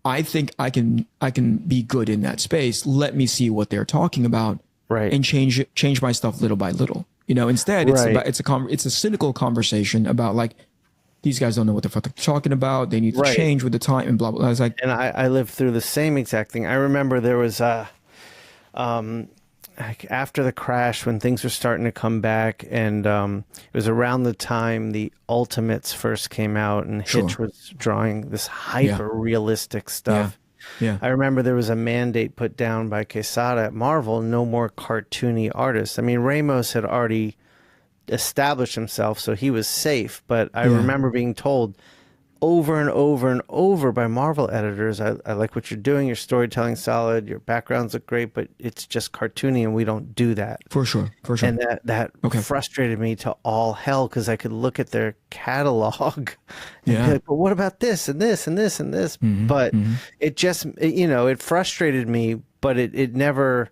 I think I can be good in that space. Let me see what they're talking about, and change my stuff little by little. Instead it's a cynical conversation about like, these guys don't know what the fuck they're talking about. They need to change with the time and blah, blah, blah. I was like, and I lived through the same exact thing. I remember there was after the crash when things were starting to come back, and it was around the time the Ultimates first came out, and Hitch was drawing this hyper realistic stuff. Yeah. I remember there was a mandate put down by Quesada at Marvel, no more cartoony artists. I mean, Ramos had already established himself, so he was safe. But I remember being told, over and over and over by Marvel editors. I like what you're doing. Your storytelling's solid. Your backgrounds look great, but it's just cartoony, and we don't do that. For sure. And that frustrated me to all hell, because I could look at their catalog and be like, but what about this and this and this and this? But it just, it frustrated me, but it never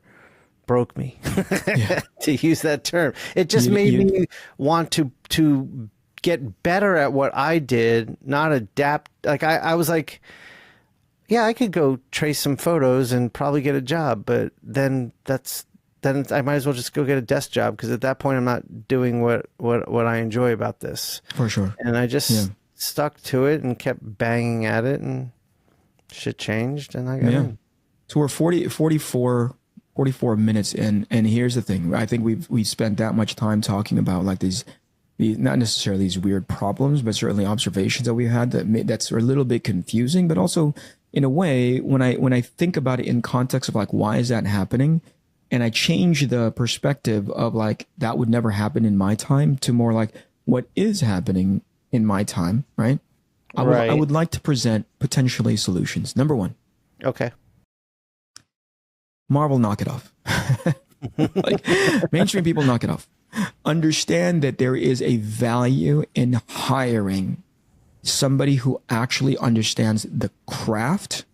broke me, to use that term. It just made me want to get better at what I did, not adapt. Like I was like, yeah, I could go trace some photos and probably get a job, but then I might as well just go get a desk job, because at that point I'm not doing what I enjoy about this. For sure. And I just stuck to it and kept banging at it, and shit changed, and I got in. So we're 44 minutes in, and here's the thing. I think we've spent that much time talking about like these not necessarily these weird problems, but certainly observations that we had that's a little bit confusing, but also in a way, when I think about it in context of like, why is that happening? And I change the perspective of like, that would never happen in my time, to more like, what is happening in my time, right? I would like to present potentially solutions. Number one. Okay. Marvel, knock it off. Like, mainstream people, knock it off. Understand that there is a value in hiring somebody who actually understands the craft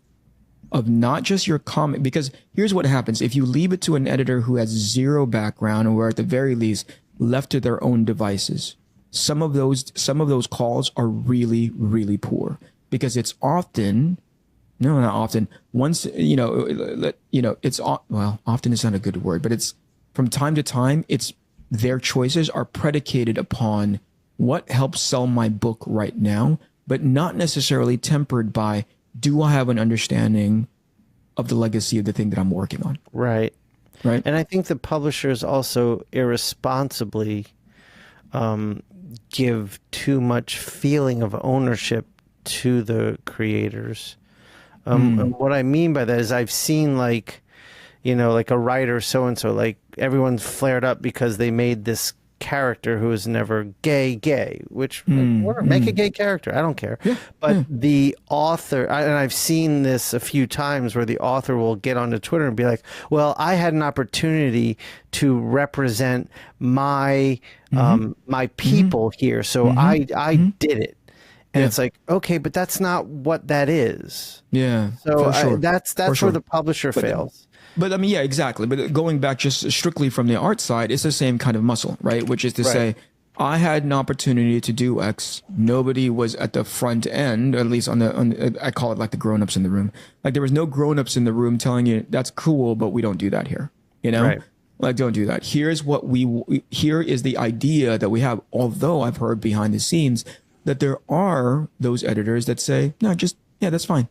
of not just your comic, because here's what happens. If you leave it to an editor who has zero background, or at the very least left to their own devices, some of those calls are really, really poor, because it's often, no, not often, once, it's, well, often is not a good word, but it's from time to time, it's their choices are predicated upon what helps sell my book right now, but not necessarily tempered by, do I have an understanding of the legacy of the thing that I'm working on? Right. And I think the publishers also irresponsibly give too much feeling of ownership to the creators. And what I mean by that is, I've seen like a writer so-and-so, like everyone's flared up because they made this character who is never gay, which make a gay character. I don't care. But the author, and I've seen this a few times, where the author will get onto Twitter and be like, well, I had an opportunity to represent my my people here, so I did it. And it's like, okay, but that's not what that is. Yeah. So that's where the publisher fails. But I mean, yeah, exactly. But going back just strictly from the art side, it's the same kind of muscle, right? Which is to say, I had an opportunity to do X. Nobody was at the front end, at least on the I call it like the grown-ups in the room. Like, there was no grown-ups in the room telling you, that's cool, but we don't do that here. Like, don't do that. Here is the idea that we have. Although I've heard behind the scenes that there are those editors that say, no, that's fine.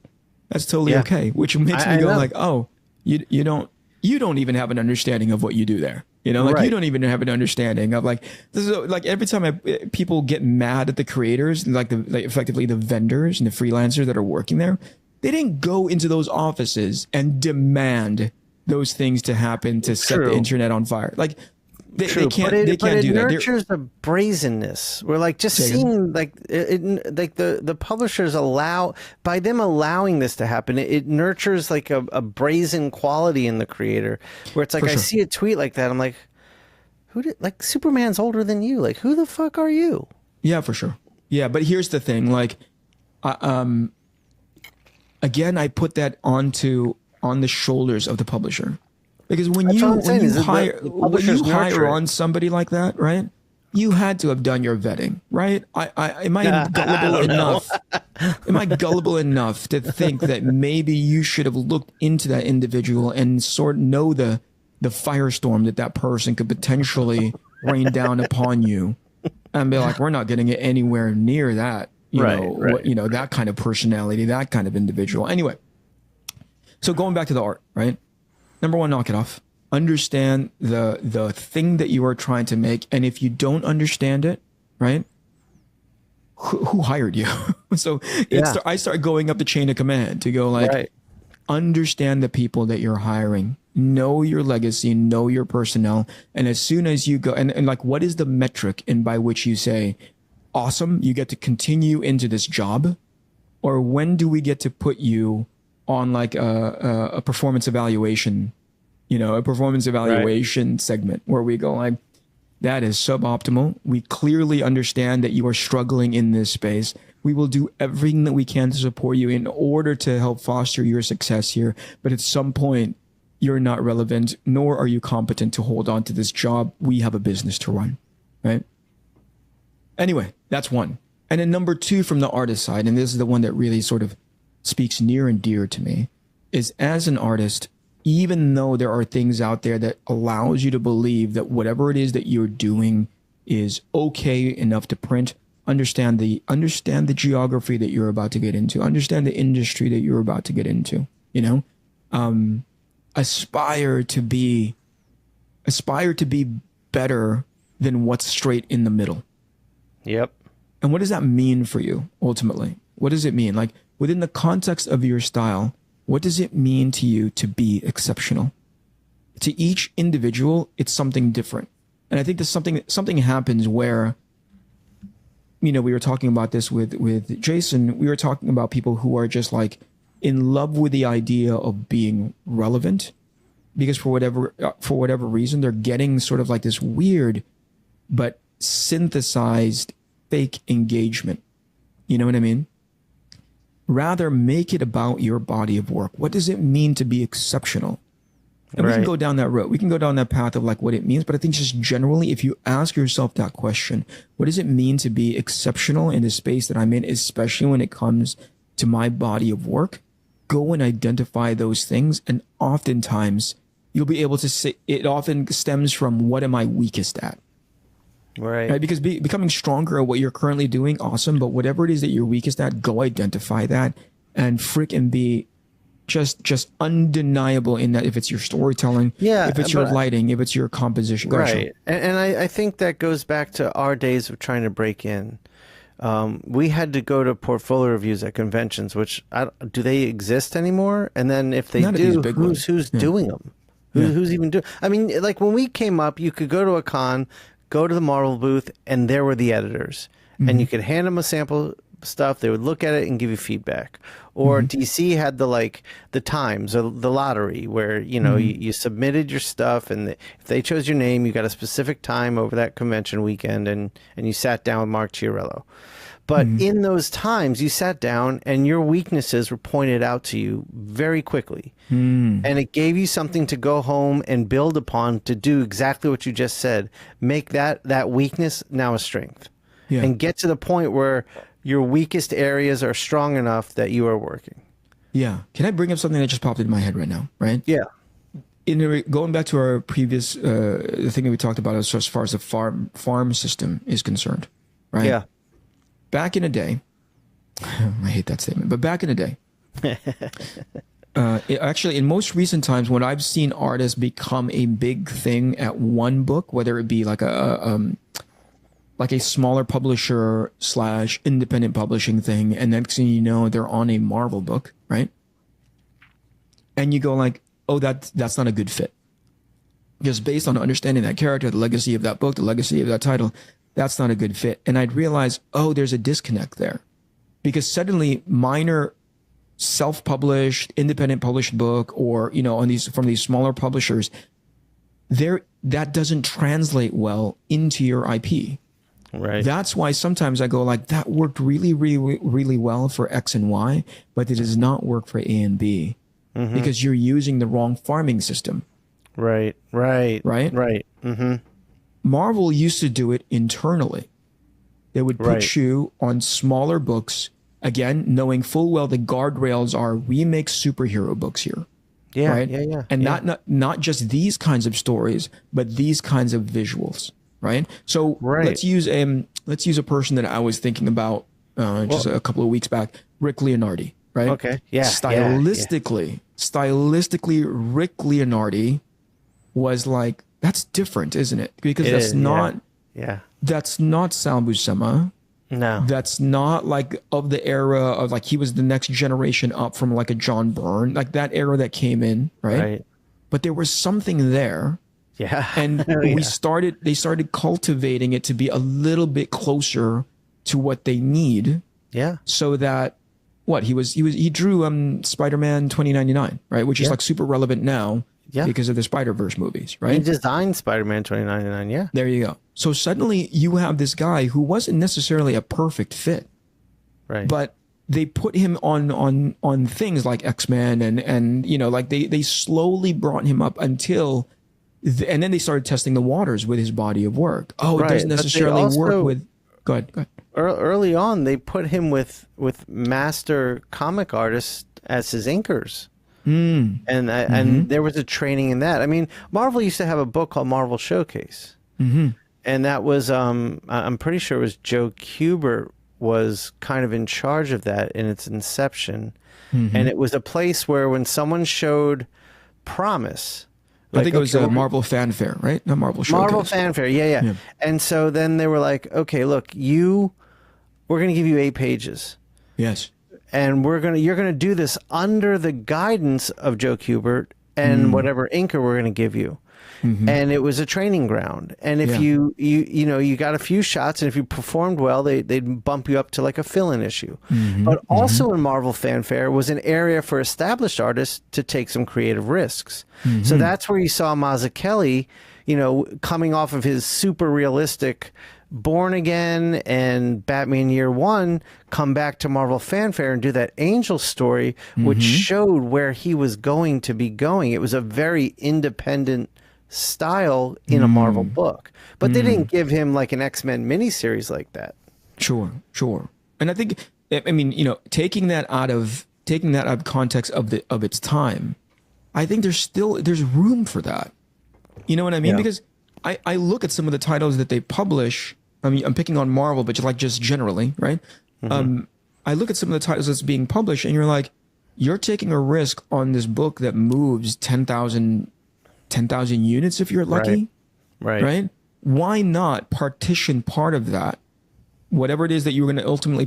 That's totally okay. Which makes me go like, oh, you don't even have an understanding of what you do there. You don't even have an understanding of like, this is like, every time people get mad at the creators, like effectively the vendors and the freelancers that are working there, they didn't go into those offices and demand those things to happen to set the internet on fire. Like, they can't do that. It nurtures the brazenness. We're like, just seeing like the publishers by them allowing this to happen, it nurtures like a brazen quality in the creator, where it's like, I see a tweet like that, I'm like, like, Superman's older than you. Like, who the fuck are you? Yeah, for sure. Yeah, but here's the thing. Like, again, I put that on the shoulders of the publisher. Because when you hire on somebody like that, right? You had to have done your vetting, right? Am I gullible enough? Am I gullible enough to think that maybe you should have looked into that individual and sort of know the firestorm that person could potentially rain down upon you, and be like, we're not getting it anywhere near that, that kind of personality, that kind of individual. Anyway, so going back to the art, right? Number one, knock it off. Understand the thing that you are trying to make. And if you don't understand it, right, who hired you? So I start going up the chain of command to go like, understand the people that you're hiring. Know your legacy, know your personnel. And as soon as you go, and like, what is the metric by which you say, awesome, you get to continue into this job, or when do we get to put you on like a performance evaluation, a performance evaluation segment where we go like, that is suboptimal. We clearly understand that you are struggling in this space. We will do everything that we can to support you in order to help foster your success here. But at some point, you're not relevant, nor are you competent to hold on to this job. We have a business to run, right? Anyway, that's one. And then number two from the artist side, and this is the one that really sort of speaks near and dear to me, is as an artist, even though there are things out there that allows you to believe that whatever it is that you're doing is okay enough to print, understand the geography that you're about to get into, understand the industry that you're about to get into, aspire to be better than what's straight in the middle. Yep. And what does that mean for you ultimately? What does it mean? Like within the context of your style, what does it mean to you to be exceptional? To each individual, it's something different. And I think there's something happens where, we were talking about this with Jason. We were talking about people who are just like in love with the idea of being relevant, because for whatever reason, they're getting sort of like this weird but synthesized fake engagement. You know what I mean? Rather, make it about your body of work. What does it mean to be exceptional? And we can go down that road. We can go down that path of like what it means. But I think just generally, if you ask yourself that question, what does it mean to be exceptional in the space that I'm in, especially when it comes to my body of work? Go and identify those things. And oftentimes, you'll be able to say it often stems from what am I weakest at? Right? Because becoming stronger at what you're currently doing, awesome. But whatever it is that you're weakest at, go identify that and frickin' be just undeniable in that. If it's your storytelling, if it's your lighting, if it's your composition. Right. And I think that goes back to our days of trying to break in. We had to go to portfolio reviews at conventions, which do they exist anymore? And then if they do, who's doing them? Who's even doing? I mean, like when we came up, you could go to a con, go to the Marvel booth, and there were the editors. And you could hand them a sample stuff. They would look at it and give you feedback. Or DC had the times or the lottery where, you submitted your stuff, and if they chose your name, you got a specific time over that convention weekend, and you sat down with Mark Chiarello. But in those times, you sat down and your weaknesses were pointed out to you very quickly. And it gave you something to go home and build upon to do exactly what you just said. Make that weakness now a strength. And get to the point where your weakest areas are strong enough that you are working. Yeah. Can I bring up something that just popped into my head right now, right? Yeah. Going back to our previous the thing that we talked about as far as the farm system is concerned, right? Yeah. Back in the day, I hate that statement, but back in the day, actually in most recent times, when I've seen artists become a big thing at one book, whether it be like a smaller publisher / independent publishing thing, and next thing you know, they're on a Marvel book, right? And you go like, oh, that's not a good fit. Just based on understanding that character, the legacy of that book, the legacy of that title, that's not a good fit. And I'd realize, oh, there's a disconnect there. Because suddenly minor self-published, independent published book, or, from these smaller publishers, that doesn't translate well into your IP. Right. That's why sometimes I go like, that worked really, really, really well for X and Y, but it does not work for A and B because you're using the wrong farming system. Right. Marvel used to do it internally. They would put you on smaller books, again, knowing full well the guardrails are we make superhero books here. Yeah, right? Yeah. And not just these kinds of stories, but these kinds of visuals, right? So let's use a person that I was thinking about just a couple of weeks back, Rick Leonardi, right? Okay, yeah. Stylistically, Rick Leonardi was like, that's different, isn't it? Because that's not Sal Buscema. No. That's not like of the era of like he was the next generation up from like a John Byrne, like that era that came in, right? But there was something there. Yeah. And they started cultivating it to be a little bit closer to what they need. Yeah. So that what he drew Spider-Man 2099, right? Which is like super relevant now because of the Spider-Verse movies, right? He designed Spider-Man 2099, yeah. There you go. So suddenly you have this guy who wasn't necessarily a perfect fit. Right. But they put him on things like X-Men and you know, like they slowly brought him up until and then they started testing the waters with his body of work. Oh, it doesn't necessarily work with go ahead. Early on, they put him with master comic artists as his inkers. And there was a training in that. I mean, Marvel used to have a book called Marvel Showcase. And that was, I'm pretty sure it was Joe Kubert was kind of in charge of that in its inception. And it was a place where when someone showed promise... I think it was a Marvel Fanfare, right? Not Marvel Showcase. Marvel Fanfare, yeah. And so then they were like, okay, look, we're going to give you 8 pages. Yes. And you're going to do this under the guidance of Joe Kubert and whatever inker we're going to give you. And it was a training ground. And if you got a few shots, and if you performed well, they'd bump you up to like a fill-in issue. But also in Marvel Fanfare was an area for established artists to take some creative risks. So that's where you saw Mazzucchelli, coming off of his super realistic Born Again and Batman Year One, come back to Marvel Fanfare and do that Angel story, which showed where he was going to be going. It was a very independent style in a Marvel book, but they didn't give him like an X-Men miniseries like that. Sure. And I think, I mean, taking that out of context of its time, I think there's room for that. You know what I mean? Because I look at some of the titles that they publish. I mean, I'm picking on Marvel, but just generally, right? I look at some of the titles that's being published, and you're like, you're taking a risk on this book that moves 10,000 units if you're lucky, right? Why not partition part of that, whatever it is that you're going to ultimately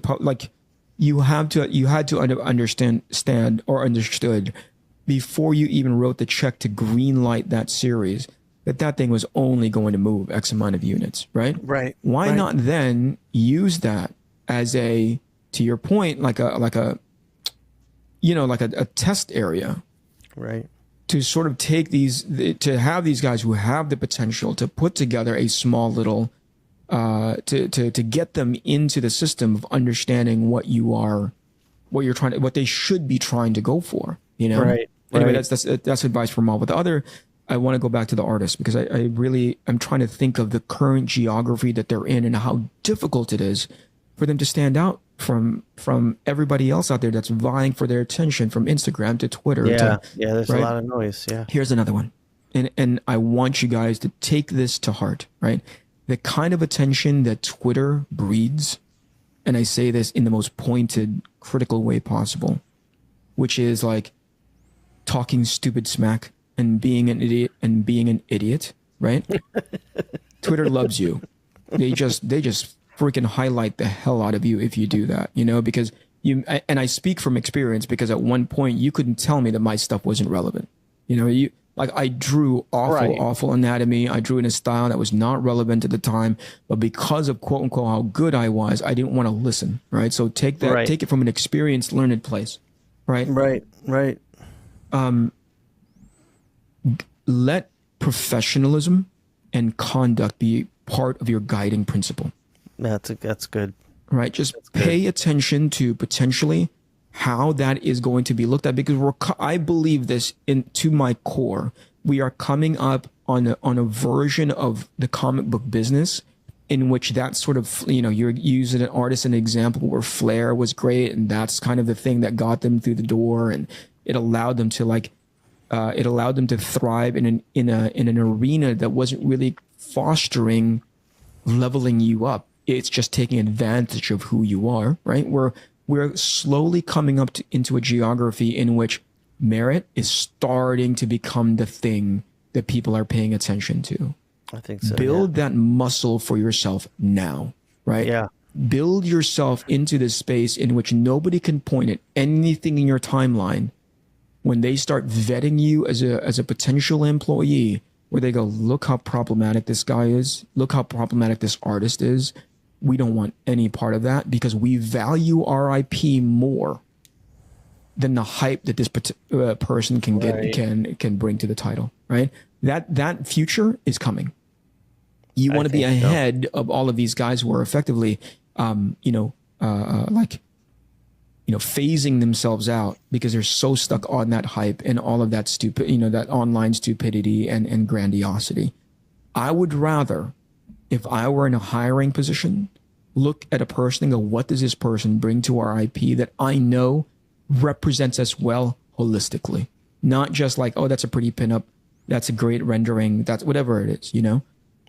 you had to understand or understood before you even wrote the check to greenlight that series that thing was only going to move X amount of units, right? Why not then use that as to your point, like a test area, right? To sort of to have these guys who have the potential to put together a small little, to get them into the system of understanding what they should be trying to go for, Anyway, that's advice for Marvel. The other, I want to go back to the artist because I'm trying to think of the current geography that they're in and how difficult it is for them to stand out from everybody else out there that's vying for their attention, from Instagram to Twitter. There's a lot of noise. Yeah. Here's another one. And I want you guys to take this to heart, right? The kind of attention that Twitter breeds, and I say this in the most pointed, critical way possible, which is like talking stupid smack and being an idiot, right? Twitter loves you. They just freaking highlight the hell out of you if you do that, because and I speak from experience because at one point you couldn't tell me that my stuff wasn't relevant. I drew awful anatomy. I drew in a style that was not relevant at the time, but because of quote unquote how good I was, I didn't want to listen. Right. So take it from an experienced, learned place. Right. Right. Let professionalism and conduct be part of your guiding principle. That's good. Right. Just pay attention to potentially how that is going to be looked at, because I believe this to my core. We are coming up on a version of the comic book business in which that sort of, you're using an artist an example where Flair was great, and that's kind of the thing that got them through the door, and it allowed them to thrive in an arena that wasn't really fostering leveling you up. It's just taking advantage of who you are, right? We're slowly coming up into a geography in which merit is starting to become the thing that people are paying attention to. I think so. Build that muscle for yourself now, right? Yeah. Build yourself into this space in which nobody can point at anything in your timeline when they start vetting you as a potential employee, where they go, look how problematic this guy is. Look how problematic this artist is. We don't want any part of that because we value our IP more than the hype that this person can get can bring to the title, right? That future is coming. You want to be ahead of all of these guys who are effectively, phasing themselves out because they're so stuck on that hype and all of that that online stupidity and grandiosity. I would rather, if I were in a hiring position, look at a person and go, what does this person bring to our IP that I know represents us well holistically? Not just like, oh, that's a pretty pinup, that's a great rendering, that's whatever it is,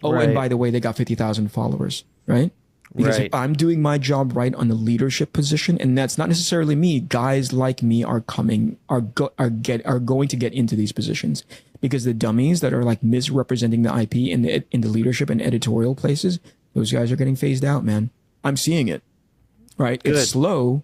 Oh, and by the way, they got 50,000 followers, right? Because if I'm doing my job right on the leadership position, and that's not necessarily me, guys like me are going to get into these positions, because the dummies that are like misrepresenting the IP in the leadership and editorial places, those guys are getting phased out, man. I'm seeing it, right? Good. It's slow,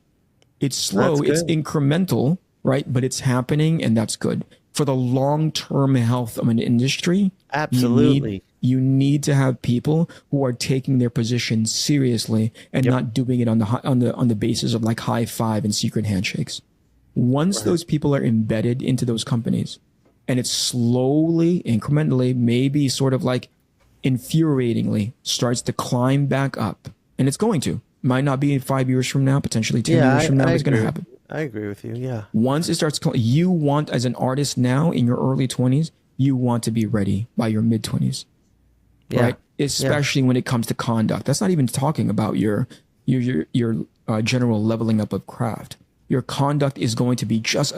it's incremental, right? But it's happening, and that's good for the long-term health of an industry. Absolutely. You need to have people who are taking their position seriously and not doing it on the basis of like high five and secret handshakes. Once those people are embedded into those companies, and it's slowly, incrementally, maybe sort of like infuriatingly starts to climb back up, and it's going to. Might not be 5 years from now, potentially 10 years from now, it's going to happen. I agree with you. Yeah. Once it starts, you want, as an artist now in your early 20s, you want to be ready by your mid 20s. Yeah. Right, especially when it comes to conduct. That's not even talking about your general leveling up of craft. Your conduct is going to be just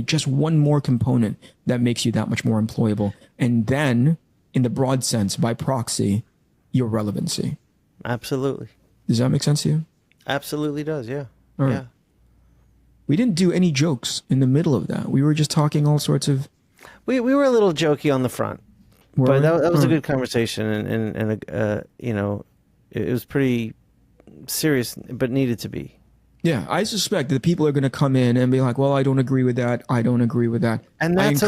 just one more component that makes you that much more employable. And then, in the broad sense, by proxy, your relevancy. Absolutely. Does that make sense to you? Absolutely does. Yeah. All right. Yeah. We didn't do any jokes in the middle of that. We were just talking all sorts of. We were a little jokey on the front. But that was a good conversation, and it was pretty serious, but needed to be. Yeah, I suspect that people are going to come in and be like, "Well, I don't agree with that. I don't agree with that." And that's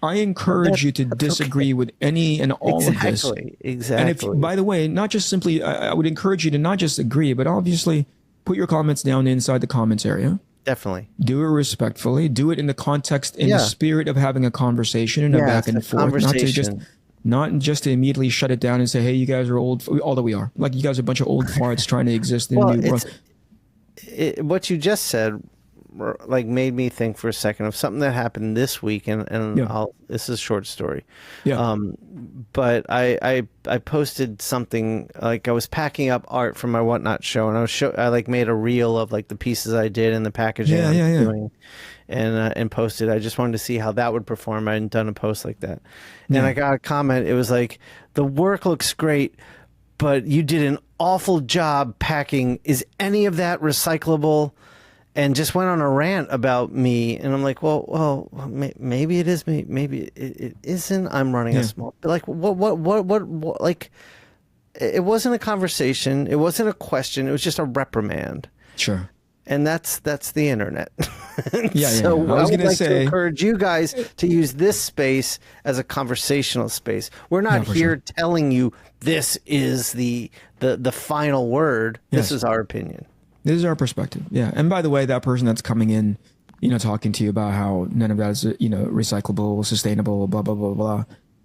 I encourage you to disagree with any and all of this. Exactly. And by the way, not just simply, I would encourage you to not just agree, but obviously put your comments down inside the comments area. Definitely. Do it respectfully. Do it in the context, in the spirit of having a conversation and a back and forth. Not just to immediately shut it down and say, hey, you guys are old, although we are. Like, you guys are a bunch of old farts trying to exist in the new world. What you just said made me think for a second of something that happened this week, and this is a short story. Yeah. But I posted something, like I was packing up art for my Whatnot show, and I made a reel of like the pieces I did and the packaging I was doing, and posted. I just wanted to see how that would perform. I hadn't done a post like that, and I got a comment. It was like, the work looks great, but you did an awful job packing. Is any of that recyclable? And just went on a rant about me, and I'm like, well, maybe it is me, maybe it isn't. I'm running a small, like, what? Like, it wasn't a conversation, it wasn't a question, it was just a reprimand. Sure. And that's the internet. So I would like to encourage you guys to use this space as a conversational space. We're not here telling you this is the final word. This is our opinion. This is our perspective. Yeah. And by the way, that person that's coming in, talking to you about how none of that is, recyclable, sustainable, blah, blah, blah, blah.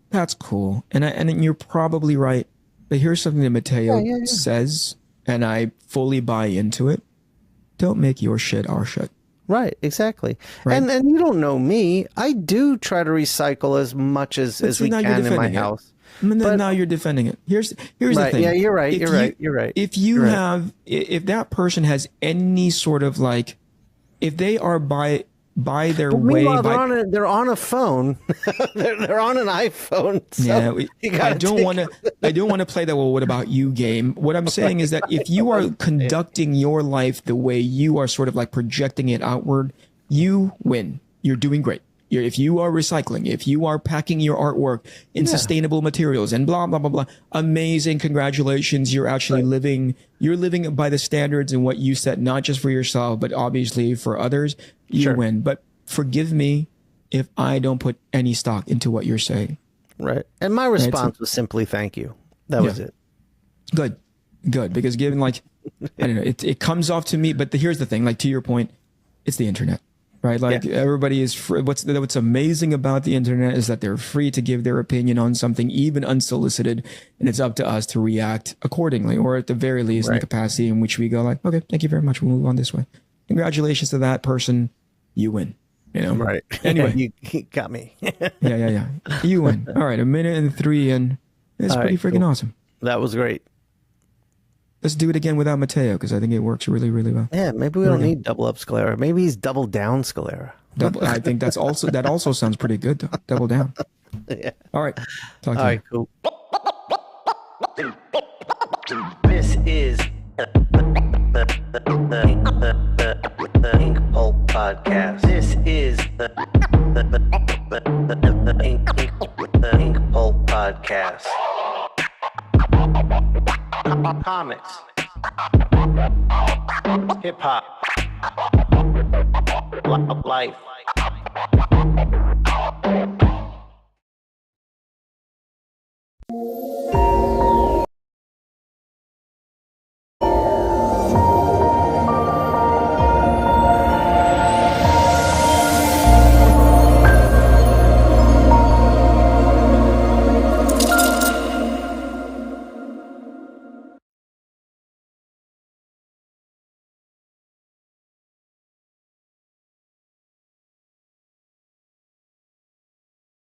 That's cool. And you're probably right. But here's something that Mateo says, and I fully buy into it. Don't make your shit our shit. Right. Exactly. Right? And you don't know me. I do try to recycle as much as we can in my house. But now you're defending it. Here's the thing. Yeah, you're right. You're right. If that person has any sort of like, if they are by their way, they're on a phone, they're on an iPhone. So I don't want to play that. Well, what about you game? What I'm saying is that if you are conducting your life the way you are sort of like projecting it outward, you win. You're doing great. If you are recycling, if you are packing your artwork in sustainable materials and blah, blah, blah, blah, amazing. Congratulations. You're actually living by the standards and what you set, not just for yourself, but obviously for others. You win. But forgive me if I don't put any stock into what you're saying. Right. And my response was simply thank you. That was it. Good. Because given I don't know, it comes off to me, but here's the thing, like to your point, it's the internet. right? Like everybody is free. What's amazing about the internet is that they're free to give their opinion on something, even unsolicited, and it's up to us to react accordingly, or at the very least, in the capacity in which we go, like, okay, thank you very much. We'll move on this way. Congratulations to that person. You win. You know, right? Anyway, you got me. yeah. You win. All right, 1:03 in. It's pretty freaking awesome. That was great. Let's do it again without Mateo, because I think it works really, really well. Yeah, maybe we don't need double up Scalera. Maybe he's double down Scalera. I think that also sounds pretty good, though. Double down. Yeah. All right. Talk to you. All right, cool. This is the Inkpulp podcast. This is the Inkpulp podcast. Comics, hip hop, life.